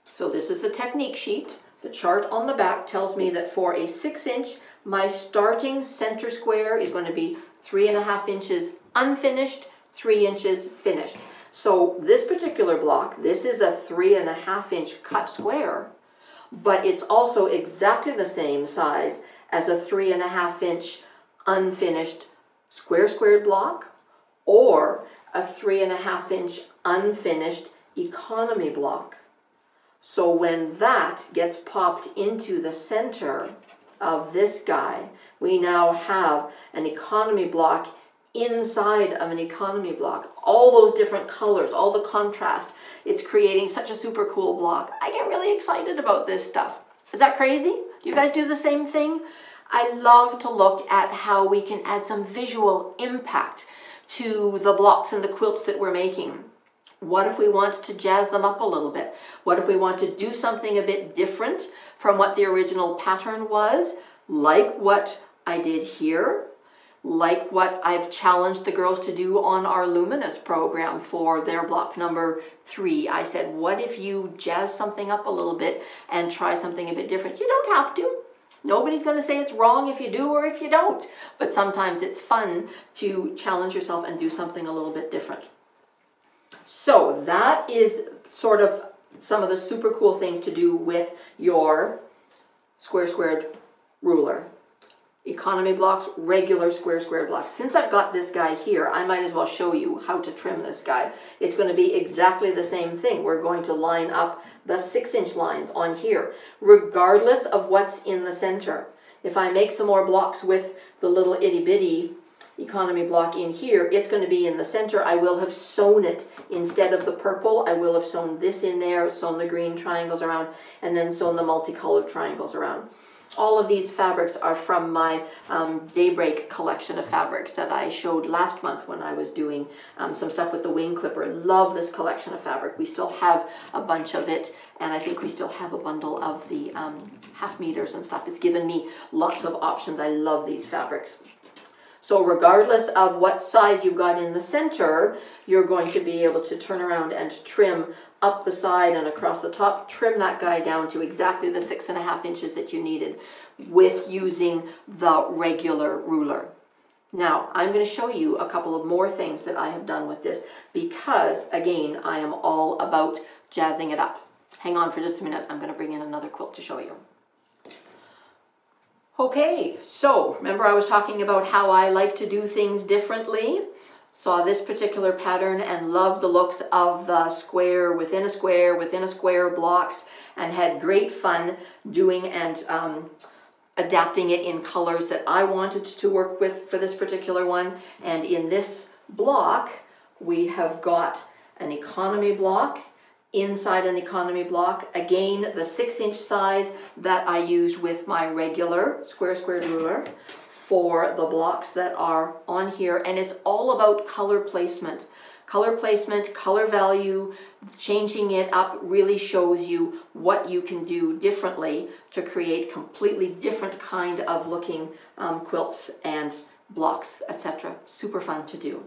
Speaker 1: so this is the technique sheet, the chart on the back tells me that for a 6-inch, my starting center square is going to be 3.5 inches unfinished, 3 inches finished. So this particular block, this is a 3.5 inch cut square. But it's also exactly the same size as a 3.5 inch unfinished squared block or a 3.5 inch unfinished economy block. So when that gets popped into the center of this guy, we now have an economy block inside of an economy block. All those different colors, all the contrast, it's creating such a super cool block. I get really excited about this stuff. Is that crazy? Do you guys do the same thing? I love to look at how we can add some visual impact to the blocks and the quilts that we're making. What if we want to jazz them up a little bit? What if we want to do something a bit different from what the original pattern was, like what I did here, like what I've challenged the girls to do on our Luminous program for their block number 3. I said, what if you jazz something up a little bit and try something a bit different? You don't have to. Nobody's going to say it's wrong if you do or if you don't. But sometimes it's fun to challenge yourself and do something a little bit different. So that is sort of some of the super cool things to do with your squared ruler. Economy blocks, regular squared blocks. Since I've got this guy here, I might as well show you how to trim this guy. It's going to be exactly the same thing. We're going to line up the 6-inch lines on here, regardless of what's in the center. If I make some more blocks with the little itty bitty economy block in here, it's going to be in the center. I will have sewn it instead of the purple. I will have sewn this in there, sewn the green triangles around, and then sewn the multicolored triangles around. All of these fabrics are from my Daybreak collection of fabrics that I showed last month when I was doing some stuff with the wing clipper. Love this collection of fabric. We still have a bunch of it, and I think we still have a bundle of the half meters and stuff. It's given me lots of options. I love these fabrics. So regardless of what size you've got in the center, you're going to be able to turn around and trim up the side and across the top, trim that guy down to exactly the 6.5 inches that you needed with using the regular ruler. Now, I'm going to show you a couple of more things that I have done with this because, again, I am all about jazzing it up. Hang on for just a minute. I'm going to bring in another quilt to show you. Okay, so remember I was talking about how I like to do things differently? Saw this particular pattern and loved the looks of the square within a square blocks and had great fun doing and adapting it in colors that I wanted to work with for this particular one. And in this block, we have got an economy block inside an economy block. Again, the 6-inch size that I used with my regular squared ruler for the blocks that are on here. And it's all about color placement. Color placement, color value, changing it up really shows you what you can do differently to create completely different kind of looking quilts and blocks, etc. Super fun to do.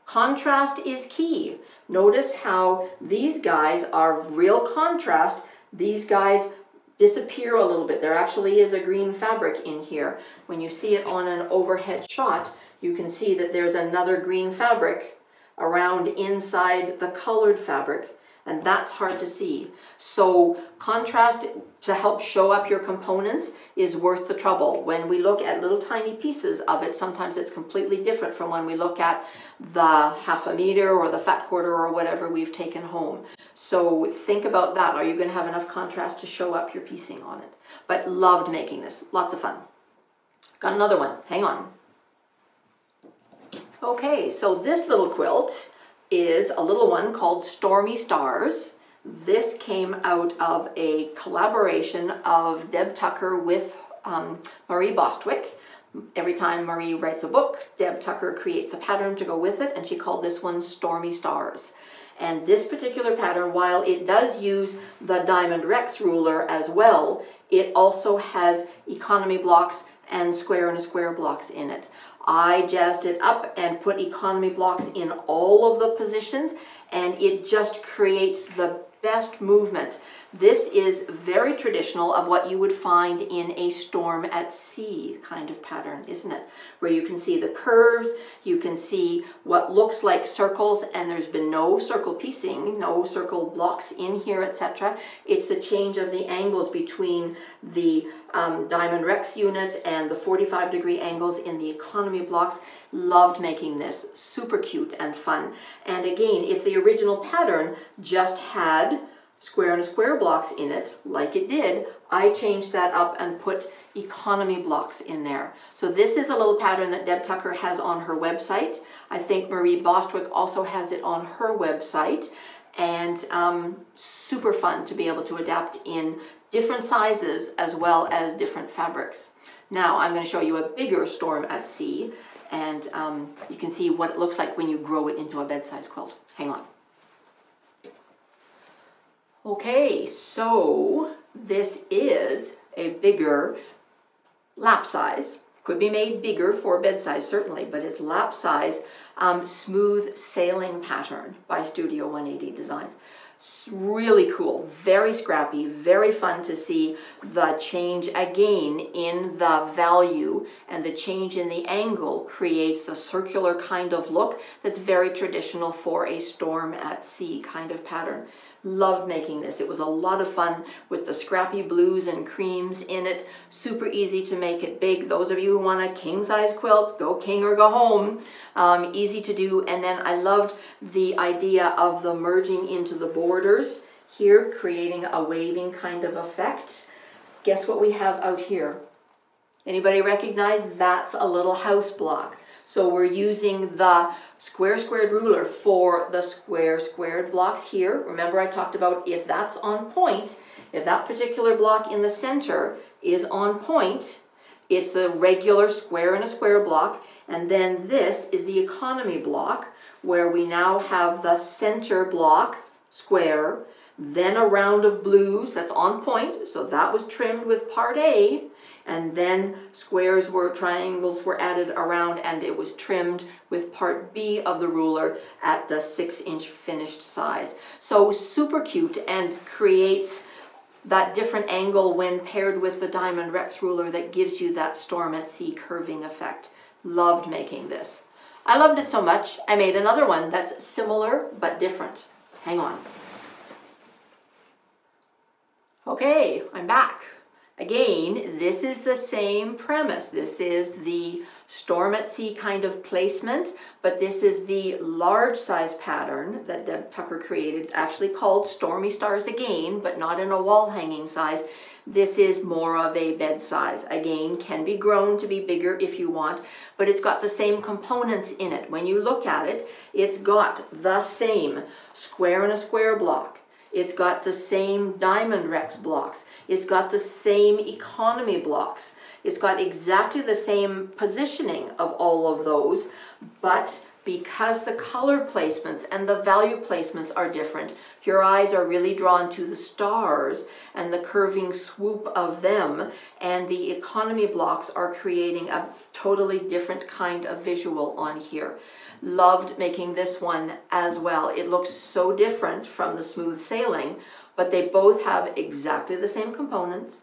Speaker 1: Contrast is key. Notice how these guys are real contrast. These guys disappear a little bit. There actually is a green fabric in here. When you see it on an overhead shot, you can see that there's another green fabric around inside the colored fabric, and that's hard to see. So contrast to help show up your components is worth the trouble. When we look at little tiny pieces of it, sometimes it's completely different from when we look at the 1/2 meter or the fat quarter or whatever we've taken home. So think about that. Are you going to have enough contrast to show up your piecing on it? But loved making this. Lots of fun. Got another one. Hang on. Okay, so this little quilt is a little one called Stormy Stars. This came out of a collaboration of Deb Tucker with Marie Bostwick. Every time Marie writes a book, Deb Tucker creates a pattern to go with it, and she called this one Stormy Stars. And this particular pattern, while it does use the Diamond Rex ruler as well, it also has economy blocks and square blocks in it. I jazzed it up and put economy blocks in all of the positions, and it just creates the best movement. This is very traditional of what you would find in a storm at sea kind of pattern, isn't it? Where you can see the curves, you can see what looks like circles, and there's been no circle piecing, no circle blocks in here, etc. It's a change of the angles between the Diamond Rex units and the 45-degree angles in the economy blocks. Loved making this. Super cute and fun. And again, if the original pattern just had square and a square blocks in it, like it did, I changed that up and put economy blocks in there. So this is a little pattern that Deb Tucker has on her website. I think Marie Bostwick also has it on her website. And super fun to be able to adapt in different sizes as well as different fabrics. Now I'm going to show you a bigger storm at sea, and you can see what it looks like when you grow it into a bed-size quilt. Hang on. Okay, so this is a bigger lap size. Could be made bigger for bed size, certainly, but it's lap size smooth sailing pattern by Studio 180 Designs. It's really cool, very scrappy, very fun to see the change again in the value, and the change in the angle creates the circular kind of look that's very traditional for a storm at sea kind of pattern. Loved making this. It was a lot of fun with the scrappy blues and creams in it. Super easy to make it big. Those of you who want a king size quilt, go king or go home. Easy to do. And then I loved the idea of the merging into the borders here, creating a waving kind of effect. Guess what we have out here? Anybody recognize? That's a little house block. So we're using the square squared ruler for the square squared blocks here. Remember I talked about if that's on point, if that particular block in the center is on point, it's the regular square and a square block. And then this is the economy block, where we now have the center block square, then a round of blues that's on point, so that was trimmed with part A, and then triangles were added around, and it was trimmed with part B of the ruler at the 6-inch finished size. So super cute, and creates that different angle when paired with the Diamond Rex ruler that gives you that storm at sea curving effect. Loved making this. I loved it so much, I made another one that's similar but different. Hang on. Okay, I'm back. Again, this is the same premise. This is the storm at sea kind of placement, but this is the large size pattern that Deb Tucker created. It's actually called Stormy Stars again, but not in a wall hanging size. This is more of a bed size. Again, can be grown to be bigger if you want, but it's got the same components in it. When you look at it, it's got the same square and a square block. It's got the same Diamond Rex blocks. It's got the same economy blocks. It's got exactly the same positioning of all of those, but because the color placements and the value placements are different, your eyes are really drawn to the stars and the curving swoop of them, and the economy blocks are creating a totally different kind of visual on here. Loved making this one as well. It looks so different from the smooth sailing, but they both have exactly the same components,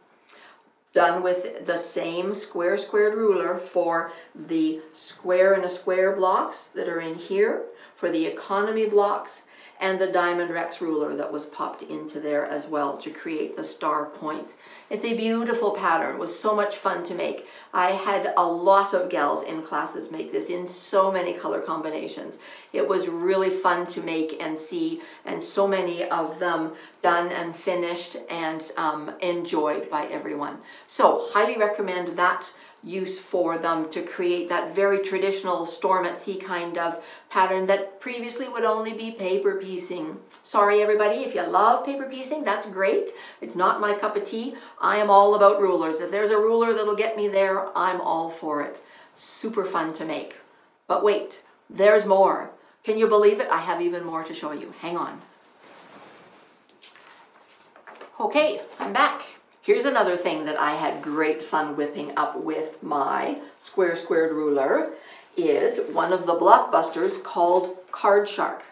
Speaker 1: done with the same square squared ruler for the square and a square blocks that are in here, for the economy blocks, and the Diamond Rex ruler that was popped into there as well to create the star points. It's a beautiful pattern. It was so much fun to make. I had a lot of gals in classes make this in so many color combinations. It was really fun to make and see, and so many of them done and finished and enjoyed by everyone. So highly recommend that use for them to create that very traditional storm at sea kind of pattern that previously would only be paper piecing. Sorry everybody, if you love paper piecing, that's great. It's not my cup of tea. I am all about rulers. If there's a ruler that'll get me there, I'm all for it. Super fun to make. But wait, there's more. Can you believe it? I have even more to show you. Hang on. Okay, I'm back. Here's another thing that I had great fun whipping up with my square squared ruler, is one of the blockbusters called Card Shark.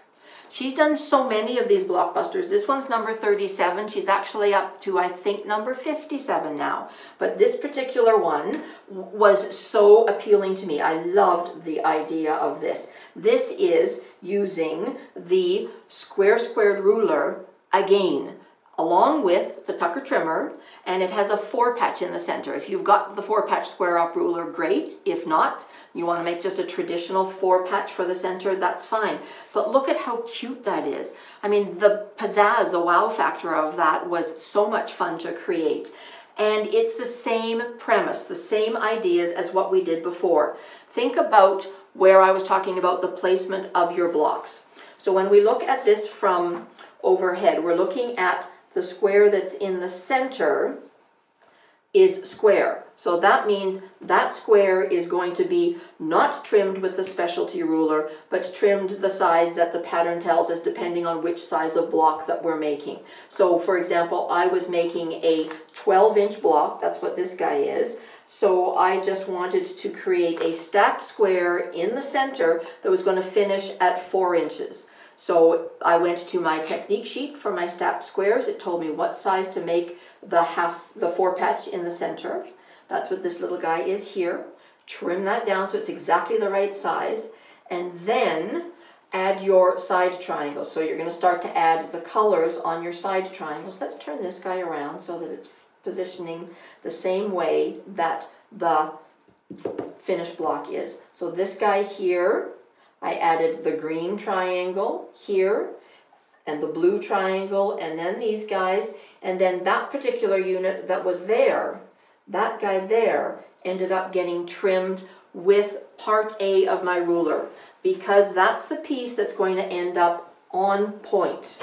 Speaker 1: She's done so many of these blockbusters. This one's number 37. She's actually up to, I think, number 57 now. But this particular one was so appealing to me. I loved the idea of this. This is using the squared ruler again, along with the Tucker trimmer, and it has a 4-patch in the center. If you've got the 4-patch square up ruler, great. If not, you want to make just a traditional 4-patch for the center, that's fine. But look at how cute that is. I mean, the pizzazz, the wow factor of that was so much fun to create. And it's the same premise, the same ideas as what we did before. Think about where I was talking about the placement of your blocks. So when we look at this from overhead, we're looking at the square that's in the center is square. So that means that square is going to be not trimmed with the specialty ruler, but trimmed the size that the pattern tells us depending on which size of block that we're making. So for example, I was making a 12-inch block, that's what this guy is. So I just wanted to create a stacked square in the center that was going to finish at 4 inches. So I went to my technique sheet for my stacked squares. It told me what size to make the 4-patch in the center. That's what this little guy is here. Trim that down so it's exactly the right size. And then add your side triangles. So you're going to start to add the colors on your side triangles. Let's turn this guy around so that it's positioning the same way that the finished block is. So this guy here, I added the green triangle here and the blue triangle and then these guys, and then that particular unit that was there, that guy there, ended up getting trimmed with part A of my ruler because that's the piece that's going to end up on point.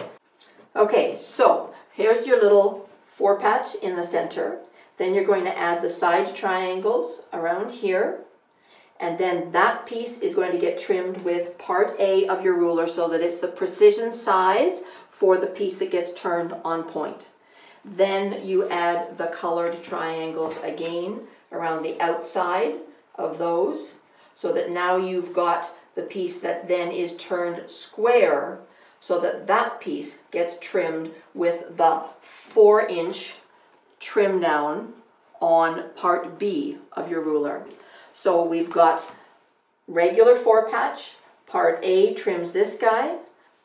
Speaker 1: Okay, so here's your little 4-patch in the center. Then you're going to add the side triangles around here. And then that piece is going to get trimmed with part A of your ruler so that it's the precision size for the piece that gets turned on point. Then you add the colored triangles again around the outside of those so that now you've got the piece that then is turned square so that that piece gets trimmed with the 4-inch trim down on part B of your ruler. So we've got regular 4-patch, part A trims this guy,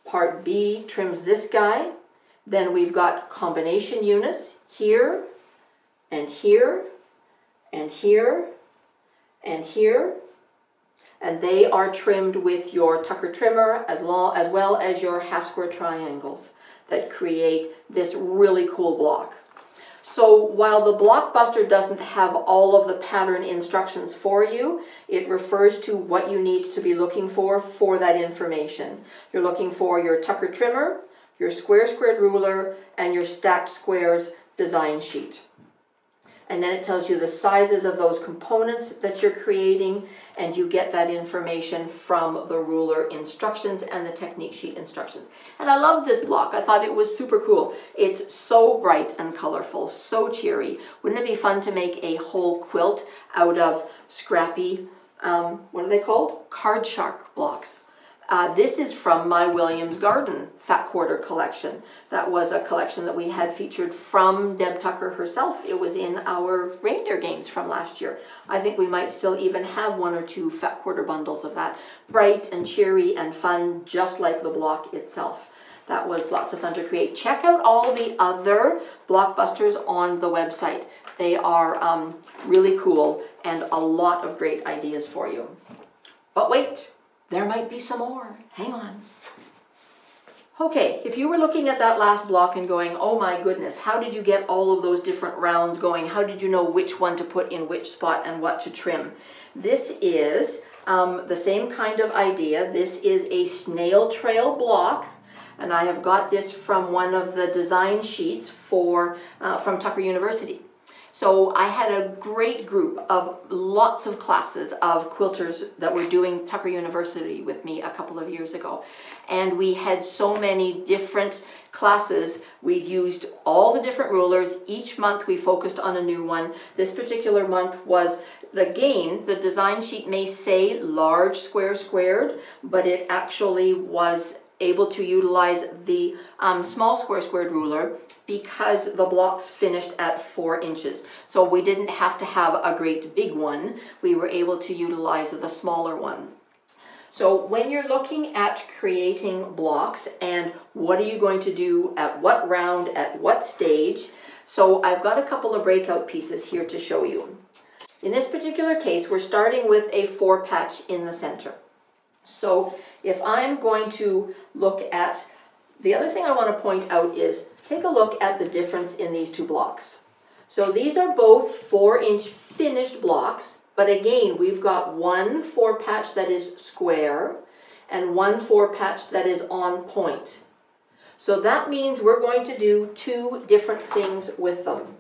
Speaker 1: part B trims this guy, then we've got combination units here, and here, and here, and here, and they are trimmed with your Tucker trimmer as well as your half-square triangles that create this really cool block. So while the Blockbuster doesn't have all of the pattern instructions for you, it refers to what you need to be looking for that information. You're looking for your Tucker trimmer, your squared ruler, and your stacked squares design sheet. And then it tells you the sizes of those components that you're creating, and you get that information from the ruler instructions and the technique sheet instructions. And I love this block. I thought it was super cool. It's so bright and colorful, so cheery. Wouldn't it be fun to make a whole quilt out of scrappy, what are they called? Card shark blocks. This is from my Williams Garden Fat Quarter collection. That was a collection that we had featured from Deb Tucker herself. It was in our reindeer games from last year. I think we might still even have 1 or 2 Fat Quarter bundles of that. Bright and cheery and fun, just like the block itself. That was lots of fun to create. Check out all the other Blockbusters on the website. They are really cool and a lot of great ideas for you. But wait! There might be some more. Hang on. Okay, if you were looking at that last block and going, oh my goodness, how did you get all of those different rounds going? How did you know which one to put in which spot and what to trim? This is the same kind of idea. This is a snail trail block, and I have got this from one of the design sheets from Tucker University. So I had a great group of lots of classes of quilters that were doing Tucker University with me a couple of years ago. And we had so many different classes. We used all the different rulers. Each month we focused on a new one. This particular month was, again, the design sheet may say large square squared, but it actually was able to utilize the small squared ruler because the blocks finished at 4 inches. So we didn't have to have a great big one. We were able to utilize the smaller one. So when you're looking at creating blocks and what are you going to do at what round, at what stage, so I've got a couple of breakout pieces here to show you. In this particular case, we're starting with a 4 patch in the center. So if I'm going to look at, the other thing I want to point out is, take a look at the difference in these 2 blocks. So these are both 4-inch finished blocks, but again, we've got one 4 patch that is square and one 4 patch that is on point. So that means we're going to do 2 different things with them.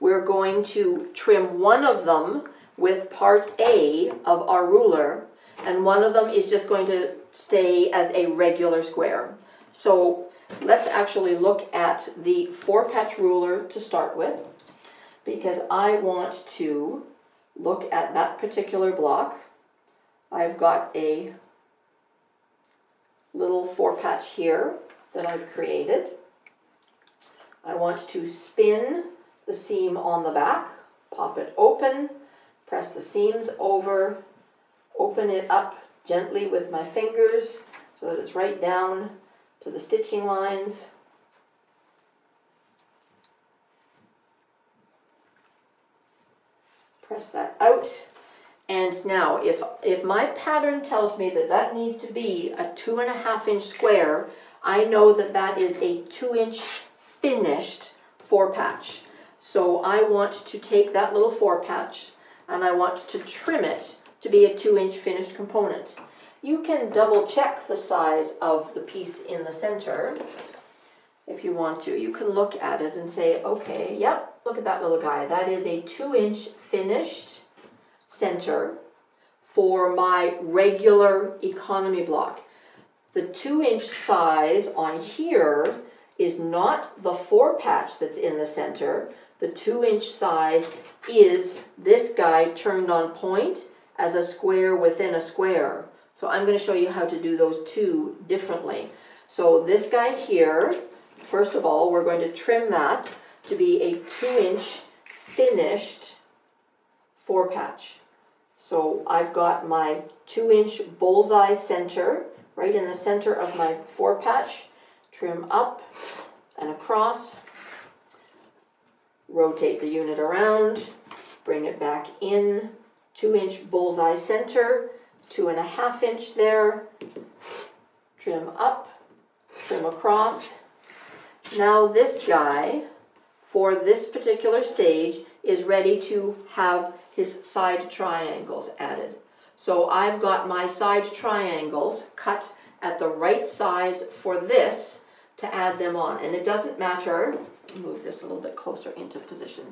Speaker 1: We're going to trim one of them with part A of our ruler, and one of them is just going to stay as a regular square. So let's actually look at the 4 patch ruler to start with, because I want to look at that particular block. I've got a little 4 patch here that I've created. I want to spin the seam on the back, pop it open, press the seams over, open it up gently with my fingers so that it's right down to the stitching lines. Press that out. And now if my pattern tells me that that needs to be a 2.5-inch square, I know that that is a 2-inch finished 4 patch. So I want to take that little 4 patch and I want to trim it to be a 2-inch finished component. You can double check the size of the piece in the center if you want to. You can look at it and say, okay, yep, look at that little guy. That is a 2-inch finished center for my regular economy block. The 2-inch size on here is not the 4 patch that's in the center. The 2-inch size is this guy turned on point as a square within a square. So I'm going to show you how to do those 2 differently. So this guy here, first of all, we're going to trim that to be a 2-inch finished 4 patch. So I've got my 2-inch bullseye center right in the center of my 4 patch. Trim up and across. Rotate the unit around. Bring it back in. 2-inch bullseye center. 2.5-inch there. Trim up. Trim across. Now this guy, for this particular stage, is ready to have his side triangles added. So I've got my side triangles cut at the right size for this to add them on. And it doesn't matter, move this a little bit closer into position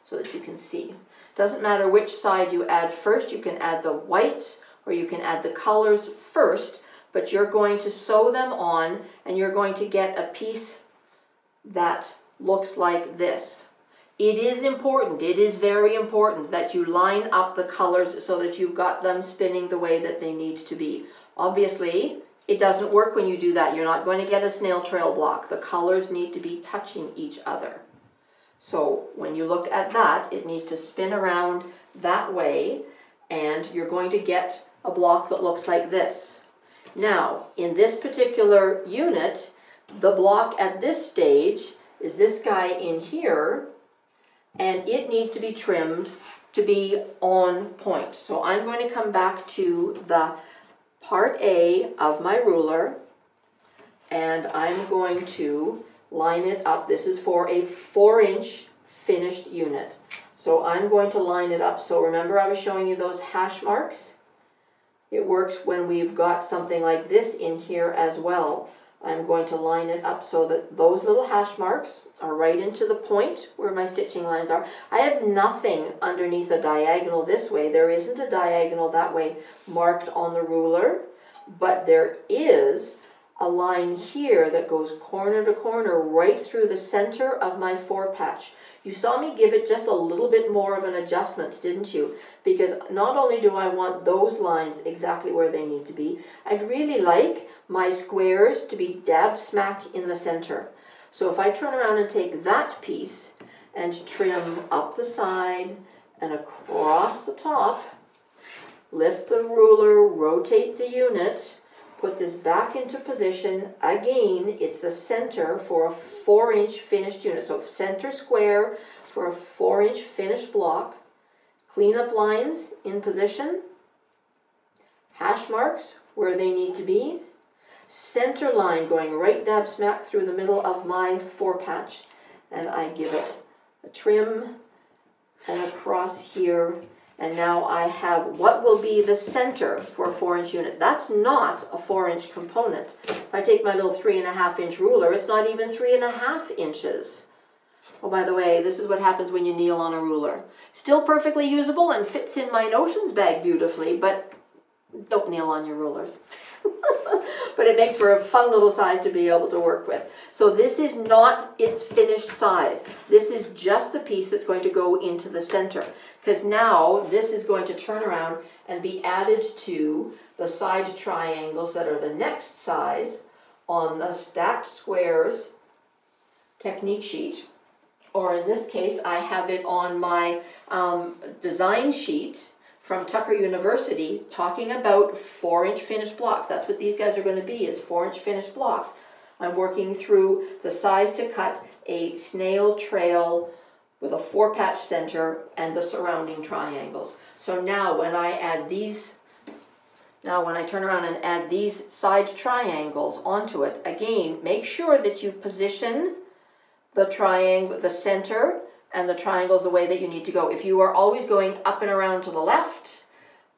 Speaker 1: so that you can see. It doesn't matter which side you add first. You can add the whites or you can add the colors first, but you're going to sew them on and you're going to get a piece that looks like this. It is important, it is very important that you line up the colors so that you've got them spinning the way that they need to be. Obviously, it doesn't work when you do that. You're not going to get a snail trail block. The colors need to be touching each other. So when you look at that, it needs to spin around that way, and you're going to get a block that looks like this. Now, in this particular unit, the block at this stage is this guy in here, and it needs to be trimmed to be on point. So I'm going to come back to the part A of my ruler, and I'm going to line it up. This is for a 4-inch finished unit. So I'm going to line it up. So remember I was showing you those hash marks? It works when we've got something like this in here as well. I'm going to line it up so that those little hash marks are right into the point where my stitching lines are. I have nothing underneath a diagonal this way. There isn't a diagonal that way marked on the ruler, but there is a line here that goes corner to corner right through the center of my 4 patch. You saw me give it just a little bit more of an adjustment, didn't you? Because not only do I want those lines exactly where they need to be, I'd really like my squares to be dab smack in the center. So if I turn around and take that piece and trim up the side and across the top, lift the ruler, rotate the unit, put this back into position. Again, it's the center for a 4-inch finished unit. So center square for a 4-inch finished block. Cleanup lines in position. Hash marks where they need to be. Center line going right dab smack through the middle of my 4 patch. And I give it a trim and across here. And now I have what will be the center for a 4-inch unit. That's not a 4-inch component. If I take my little 3.5-inch ruler, it's not even 3.5 inches. Oh, by the way, this is what happens when you kneel on a ruler. Still perfectly usable and fits in my notions bag beautifully, but don't kneel on your rulers. But it makes for a fun little size to be able to work with. So this is not its finished size. This is just the piece that's going to go into the center. Because now this is going to turn around and be added to the side triangles that are the next size on the stacked squares technique sheet. Or in this case, I have it on my design sheet from Tucker University talking about 4-inch finished blocks. That's what these guys are going to be, is 4-inch finished blocks. I'm working through the size to cut a snail trail with a 4-patch center and the surrounding triangles. So now when I add these, when I turn around and add these side triangles onto it, again, make sure that you position the triangle, the center, and the triangles the way that you need to go. If you are always going up and around to the left,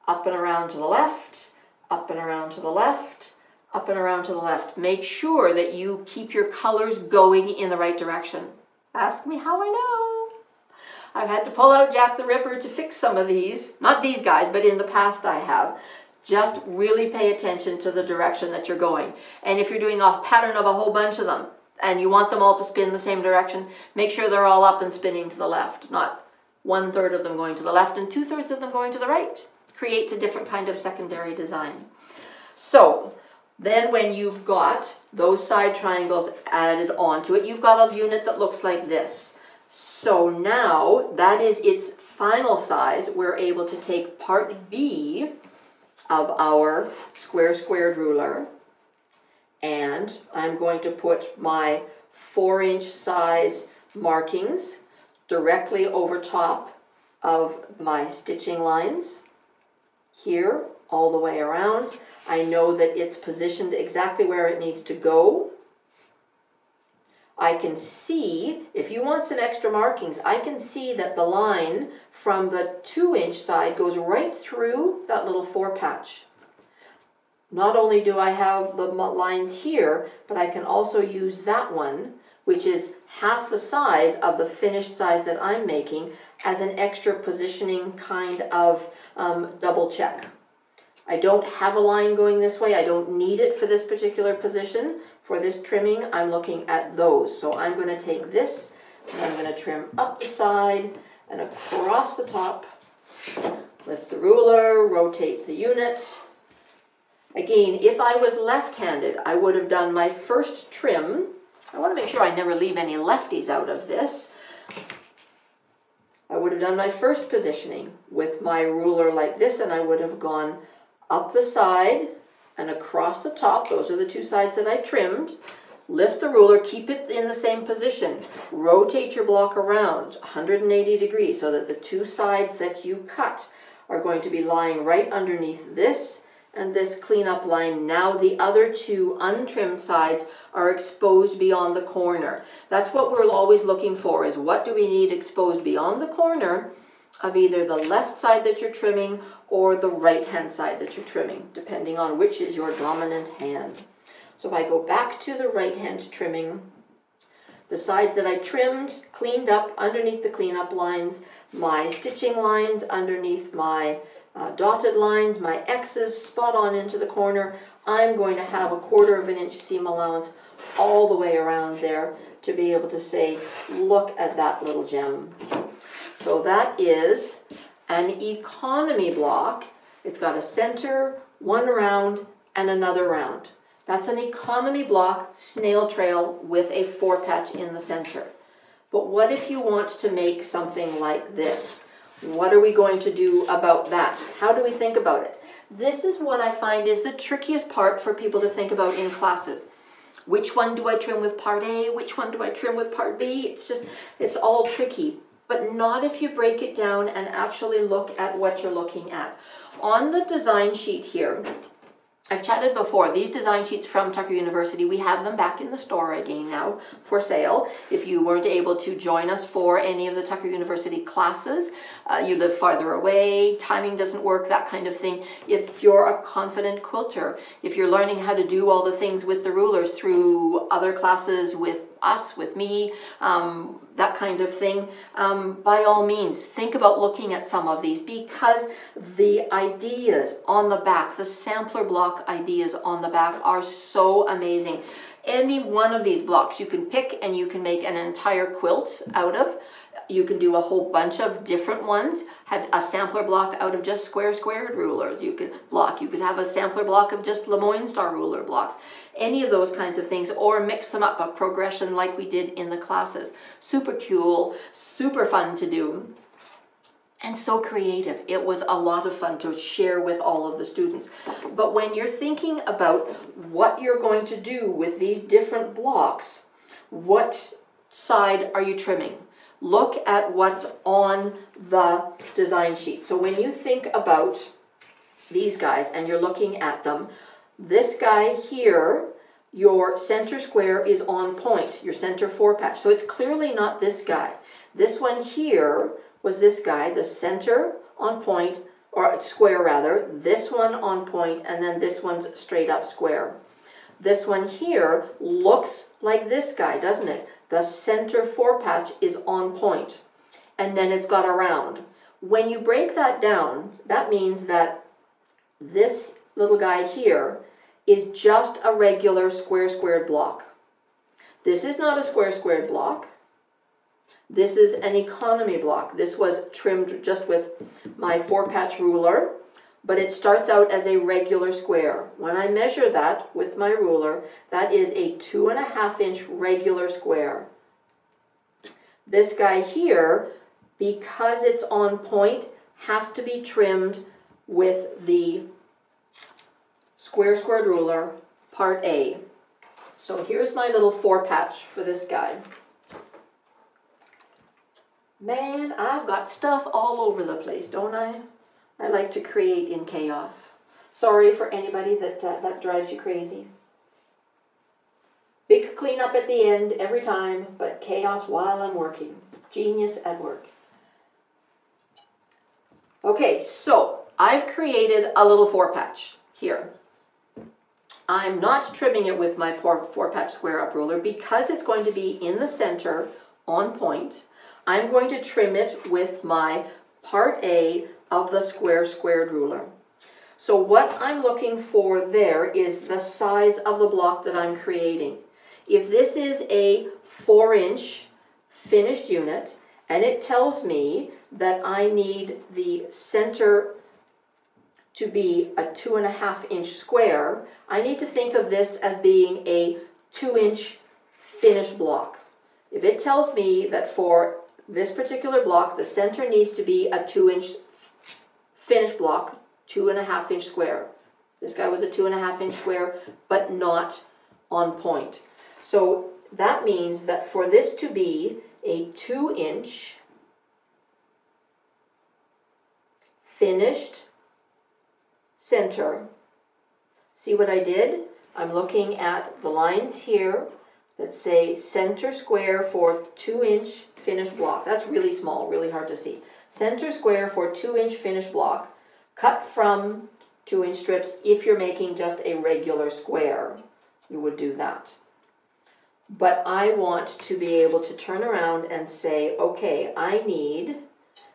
Speaker 1: up and around to the left, up and around to the left, up and around to the left, make sure that you keep your colors going in the right direction. Ask me how I know. I've had to pull out Jack the Ripper to fix some of these. Not these guys, but in the past I have. Just really pay attention to the direction that you're going. And if you're doing a pattern of a whole bunch of them, and you want them all to spin the same direction, make sure they're all up and spinning to the left, not 1/3 of them going to the left and 2/3 of them going to the right. Creates a different kind of secondary design. So then when you've got those side triangles added onto it, you've got a unit that looks like this. So now that is its final size. We're able to take part B of our squared ruler, and I'm going to put my 4-inch size markings directly over top of my stitching lines here all the way around. I know that it's positioned exactly where it needs to go. I can see, if you want some extra markings, I can see that the line from the 2-inch side goes right through that little 4-patch. Not only do I have the lines here, but I can also use that one, which is half the size of the finished size that I'm making, as an extra positioning kind of double check. I don't have a line going this way. I don't need it for this particular position. For this trimming, I'm looking at those. So I'm going to take this, and I'm going to trim up the side and across the top. Lift the ruler, rotate the unit. Again, if I was left-handed, I would have done my first trim. I want to make sure I never leave any lefties out of this. I would have done my first positioning with my ruler like this, and I would have gone up the side and across the top. Those are the 2 sides that I trimmed. Lift the ruler, keep it in the same position. Rotate your block around 180 degrees so that the 2 sides that you cut are going to be lying right underneath this and this cleanup line. Now the other 2 untrimmed sides are exposed beyond the corner. That's what we're always looking for, is what do we need exposed beyond the corner of either the left side that you're trimming or the right-hand side that you're trimming, depending on which is your dominant hand. So if I go back to the right-hand trimming, the sides that I trimmed, cleaned up underneath the cleanup lines, my stitching lines underneath my dotted lines, my X's spot on into the corner, I'm going to have 1/4 inch seam allowance all the way around there to be able to say, look at that little gem. So that is an economy block. It's got a center, one round, and another round. That's an economy block snail trail with a 4-patch in the center. But what if you want to make something like this? What are we going to do about that? How do we think about it? This is what I find is the trickiest part for people to think about in classes. Which one do I trim with part A? Which one do I trim with part B? It's all tricky, but not if you break it down and actually look at what you're looking at. On the design sheet here, I've chatted before, these design sheets from Tucker University, we have them back in the store again now for sale. If you weren't able to join us for any of the Tucker University classes, you live farther away, timing doesn't work, that kind of thing. If you're a confident quilter, if you're learning how to do all the things with the rulers through other classes with us, with me, that kind of thing, by all means, think about looking at some of these, because the ideas on the back, the sampler block ideas on the back are so amazing. Any one of these blocks you can pick and you can make an entire quilt out of. You can do a whole bunch of different ones. Have a sampler block out of just squared rulers. You could have a sampler block of just Lemoyne Star ruler blocks. Any of those kinds of things, or mix them up, a progression like we did in the classes. Super cool, super fun to do, and so creative. It was a lot of fun to share with all of the students. But when you're thinking about what you're going to do with these different blocks, what side are you trimming? Look at what's on the design sheet. So when you think about these guys and you're looking at them, this guy here, your center square is on point, your center 4-patch. So it's clearly not this guy. This one here was this guy, the center on point, or square rather, this one on point, and then this one's straight up square. This one here looks like this guy, doesn't it? The center 4-patch is on point, and then it's got a round. When you break that down, that means that this little guy here is just a regular squared block. This is not a squared block. This is an economy block. This was trimmed just with my 4-patch ruler, but it starts out as a regular square. When I measure that with my ruler, that is a 2.5 inch regular square. This guy here, because it's on point, has to be trimmed with the squared ruler, part A. So here's my little 4-patch for this guy. Man, I've got stuff all over the place, don't I? I like to create in chaos. Sorry for anybody that drives you crazy. Big cleanup at the end every time, but chaos while I'm working. Genius at work. Okay, so I've created a little 4-patch here. I'm not trimming it with my 4-patch square up ruler because it's going to be in the center on point. I'm going to trim it with my part A of the squared ruler. So what I'm looking for there is the size of the block that I'm creating. If this is a 4-inch finished unit and it tells me that I need the center to be a 2.5 inch square, I need to think of this as being a 2-inch finished block. If it tells me that for this particular block, the center needs to be a 2-inch finished block, 2.5 inch square. This guy was a 2.5 inch square, but not on point. So that means that for this to be a 2-inch finished center, see what I did? I'm looking at the lines here that say center square for 2-inch finished block. That's really small, really hard to see. Center square for 2-inch finished block, cut from 2-inch strips. If you're making just a regular square, you would do that. But I want to be able to turn around and say, okay, I need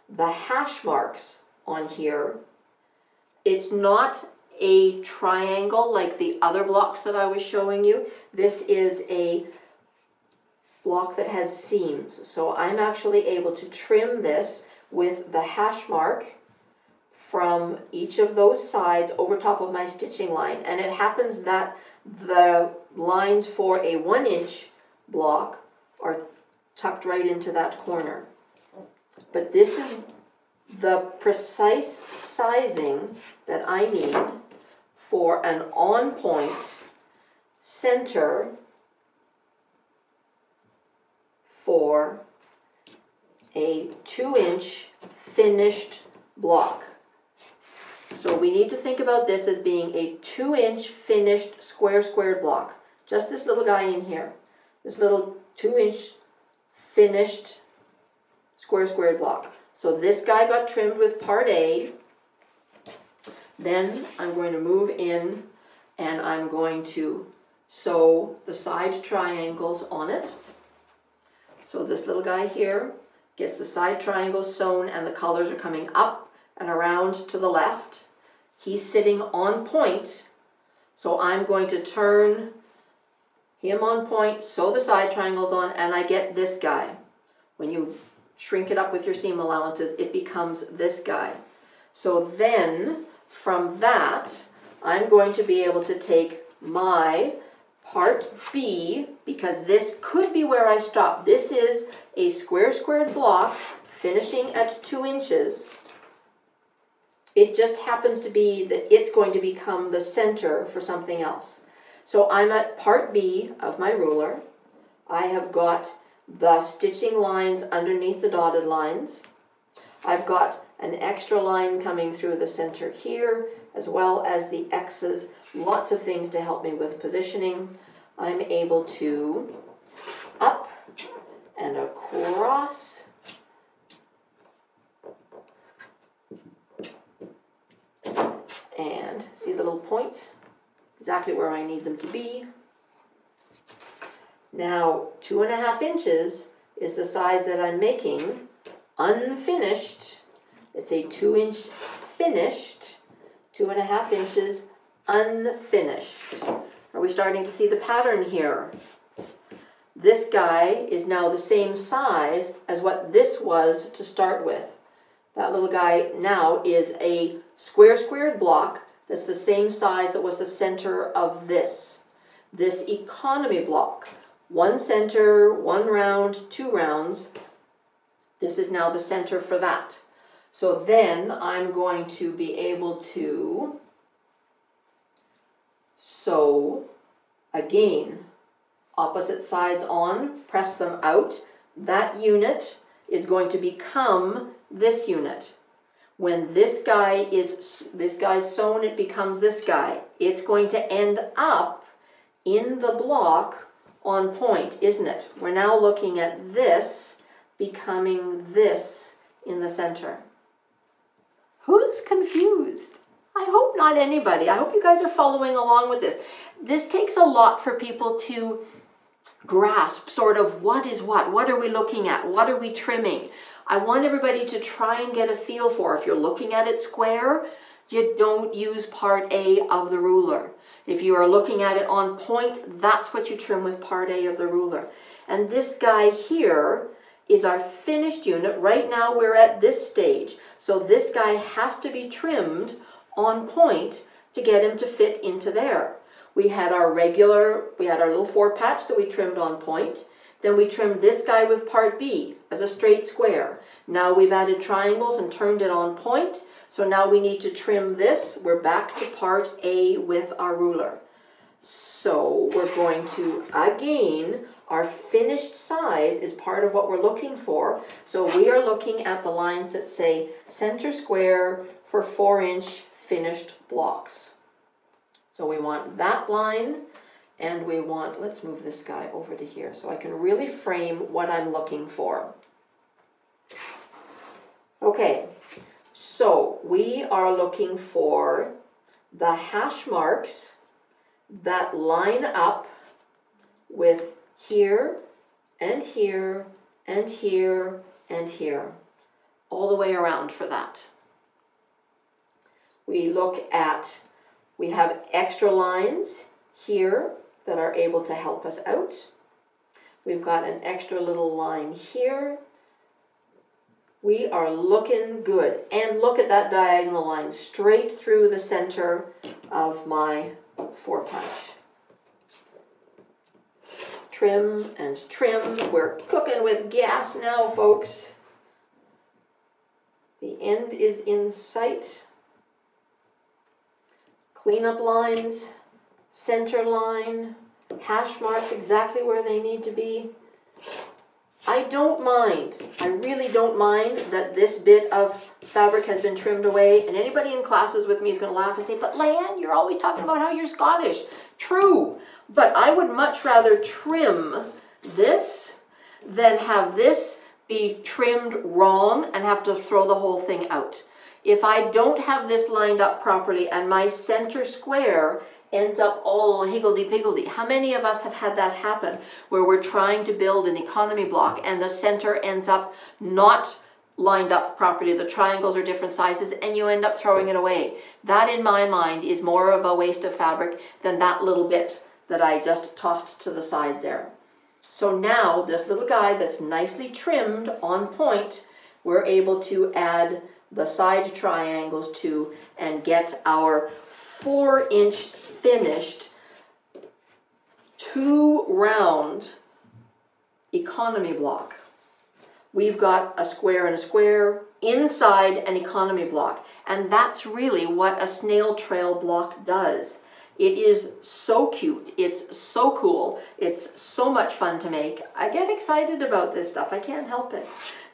Speaker 1: the hash marks on here. It's not a triangle like the other blocks that I was showing you. This is a block that has seams. So I'm actually able to trim this with the hash mark from each of those sides over top of my stitching line. And it happens that the lines for a 1-inch block are tucked right into that corner. But this is the precise sizing that I need for an on-point center for a 2-inch finished block. So we need to think about this as being a 2-inch finished squared block. Just this little guy in here. This little 2-inch finished squared block. So this guy got trimmed with part A. Then I'm going to move in and I'm going to sew the side triangles on it. So this little guy here gets the side triangles sewn and the colors are coming up and around to the left. He's sitting on point, so I'm going to turn him on point, sew the side triangles on, and I get this guy. When you shrink it up with your seam allowances, it becomes this guy. So then, from that, I'm going to be able to take my part B, because this could be where I stop. This is a squared block finishing at 2 inches. It just happens to be that it's going to become the center for something else. So I'm at part B of my ruler. I have got the stitching lines underneath the dotted lines. I've got an extra line coming through the center here, as well as the X's, lots of things to help me with positioning. I'm able to up and across, and see the little points, exactly where I need them to be. Now 2.5 inches is the size that I'm making unfinished. It's a 2-inch finished, 2.5 inches unfinished. Are we starting to see the pattern here? This guy is now the same size as what this was to start with. That little guy now is a squared block that's the same size that was the center of this. This economy block, 1 center, 1 round, 2 rounds. This is now the center for that. So then I'm going to be able to sew again, opposite sides on, press them out. That unit is going to become this unit. When this guy's sewn, it becomes this guy. It's going to end up in the block on point, isn't it? We're now looking at this becoming this in the center. Who's confused? I hope not anybody. I hope you guys are following along with this. This takes a lot for people to grasp sort of what is what are we looking at, what are we trimming. I want everybody to try and get a feel for, if you're looking at it square, you don't use part A of the ruler. If you are looking at it on point, that's what you trim with part A of the ruler. And this guy here is our finished unit. Right now we're at this stage. So this guy has to be trimmed on point to get him to fit into there. We had our little 4 patch that we trimmed on point. Then we trimmed this guy with part B as a straight square. Now we've added triangles and turned it on point. So now we need to trim this. We're back to part A with our ruler. So we're going to, again, our finished size is part of what we're looking for. So we are looking at the lines that say center square for 4-inch finished blocks. So we want that line, and we want, let's move this guy over to here so I can really frame what I'm looking for. Okay, so we are looking for the hash marks that line up with here and here and here and here, all the way around for that. We look at We have extra lines here that are able to help us out. We've got an extra little line here. We are looking good. And look at that diagonal line straight through the center of my 4-punch. Trim and trim. We're cooking with gas now, folks. The end is in sight. Cleanup lines, center line, hash marks exactly where they need to be. I don't mind, I really don't mind that this bit of fabric has been trimmed away, and anybody in classes with me is going to laugh and say, but Leanne, you're always talking about how you're Scottish. True, but I would much rather trim this than have this be trimmed wrong and have to throw the whole thing out. If I don't have this lined up properly and my center square ends up all higgledy-piggledy. How many of us have had that happen where we're trying to build an economy block and the center ends up not lined up properly, the triangles are different sizes, and you end up throwing it away? That, in my mind, is more of a waste of fabric than that little bit that I just tossed to the side there. So now, this little guy that's nicely trimmed on point, we're able to add the side triangles to and get our 4-inch finished 2-round economy block. We've got a square and a square inside an economy block, and that's really what a snail trail block does. It is so cute, it's so cool, it's so much fun to make. I get excited about this stuff, I can't help it.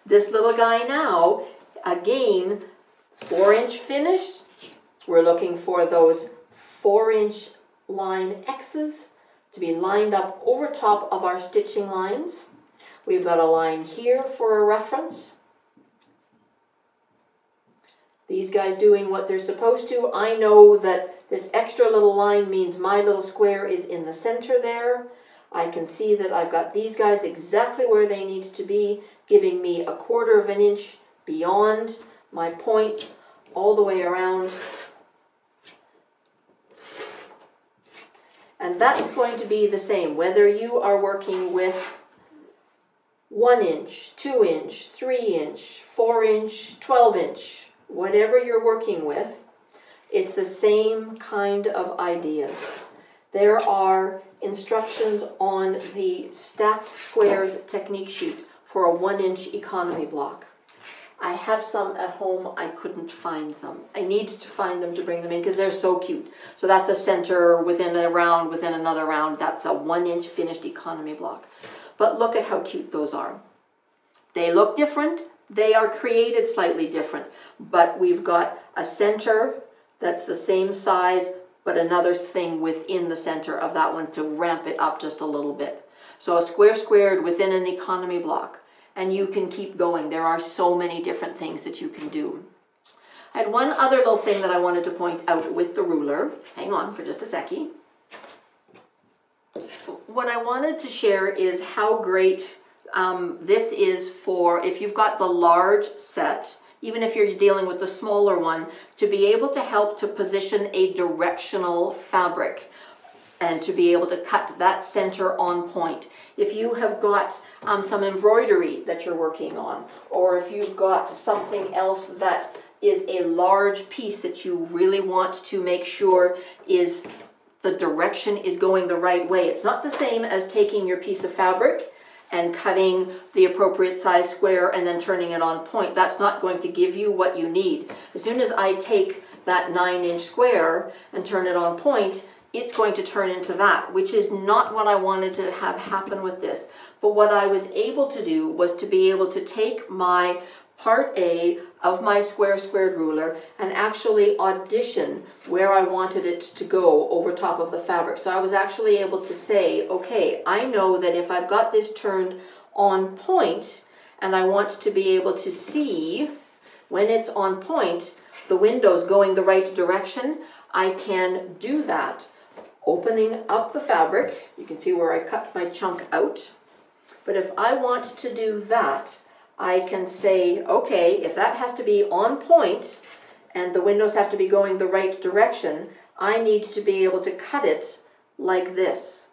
Speaker 1: This little guy now, again, 4-inch finished. We're looking for those 4-inch line X's to be lined up over top of our stitching lines. We've got a line here for a reference. These guys doing what they're supposed to. I know that this extra little line means my little square is in the center there. I can see that I've got these guys exactly where they need to be, giving me 1/4 of an inch beyond my points all the way around. And that's going to be the same, whether you are working with 1-inch, 2-inch, 3-inch, 4-inch, 12-inch, whatever you're working with, it's the same kind of ideas. There are instructions on the stacked squares technique sheet for a 1-inch economy block. I have some at home, I couldn't find them. I needed to find them to bring them in because they're so cute. So that's a center within a round, within another round. That's a 1-inch finished economy block. But look at how cute those are. They look different. They are created slightly different. But we've got a center that's the same size, but another thing within the center of that one to ramp it up just a little bit. So a square squared within an economy block. And you can keep going. There are so many different things that you can do. I had one other little thing that I wanted to point out with the ruler. Hang on for just a seckie. What I wanted to share is how great this is for if you've got the large set, even if you're dealing with the smaller one, to be able to help to position a directional fabric and to be able to cut that center on point. If you have got some embroidery that you're working on, or if you've got something else that is a large piece that you really want to make sure is the direction is going the right way. It's not the same as taking your piece of fabric and cutting the appropriate size square and then turning it on point. That's not going to give you what you need. As soon as I take that 9-inch square and turn it on point, it's going to turn into that, which is not what I wanted to have happen with this. But what I was able to do was to be able to take my part A of my squared ruler and actually audition where I wanted it to go over top of the fabric. So I was actually able to say, okay, I know that if I've got this turned on point and I want to be able to see when it's on point, the window's going the right direction, I can do that. Opening up the fabric, you can see where I cut my chunk out. But if I want to do that, I can say, okay, if that has to be on point and the windows have to be going the right direction, I need to be able to cut it like this.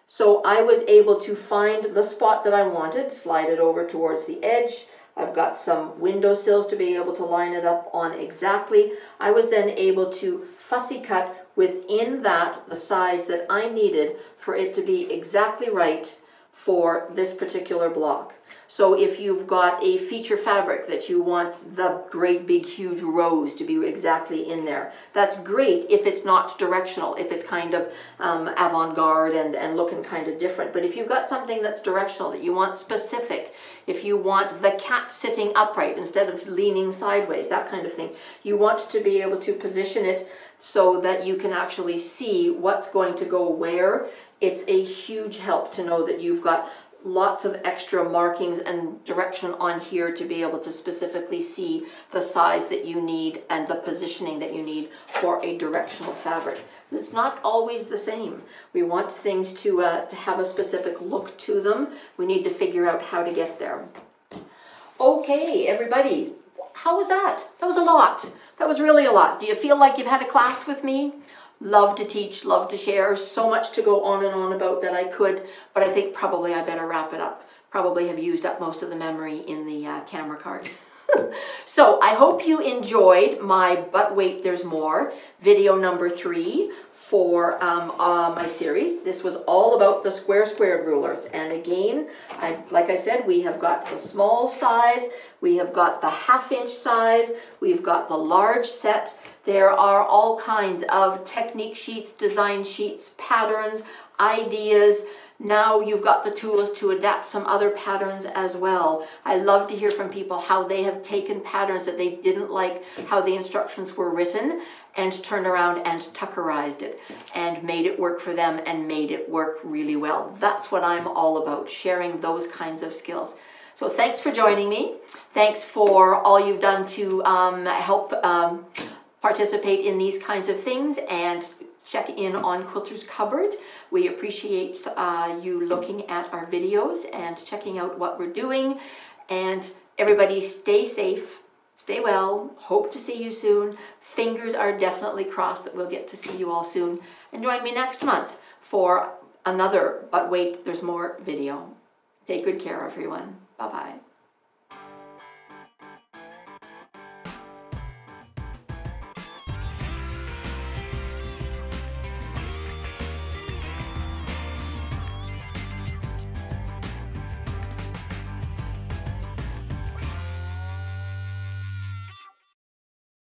Speaker 1: So I was able to find the spot that I wanted, slide it over towards the edge. I've got some windowsills to be able to line it up on exactly. I was then able to fussy cut within that the size that I needed for it to be exactly right for this particular block. So if you've got a feature fabric that you want the great big huge rows to be exactly in there, that's great if it's not directional, if it's kind of avant-garde and looking kind of different. But if you've got something that's directional, that you want specific, if you want the cat sitting upright instead of leaning sideways, that kind of thing, you want to be able to position it so that you can actually see what's going to go where. It's a huge help to know that you've got lots of extra markings and direction on here to be able to specifically see the size that you need and the positioning that you need for a directional fabric. It's not always the same. We want things to have a specific look to them. We need to figure out how to get there. Okay, everybody, how was that? That was a lot. That was really a lot. Do you feel like you've had a class with me? Love to teach, love to share, so much to go on and on about that I could, but I think probably I better wrap it up. Probably have used up most of the memory in the camera card. So I hope you enjoyed my But Wait There's More video number 3 for my series. This was all about the squared rulers. And again, like I said, we have got the small size, we have got the 1/2 inch size, we've got the large set. There are all kinds of technique sheets, design sheets, patterns, ideas. Now you've got the tools to adapt some other patterns as well. I love to hear from people how they have taken patterns that they didn't like how the instructions were written and turned around and tuckerized it and made it work for them and made it work really well. That's what I'm all about, sharing those kinds of skills. So thanks for joining me. Thanks for all you've done to help participate in these kinds of things and check in on Quilter's Cupboard. We appreciate you looking at our videos and checking out what we're doing. And everybody stay safe, stay well, hope to see you soon. Fingers are definitely crossed that we'll get to see you all soon. And join me next month for another But Wait There's More video. Take good care, everyone. Bye-bye.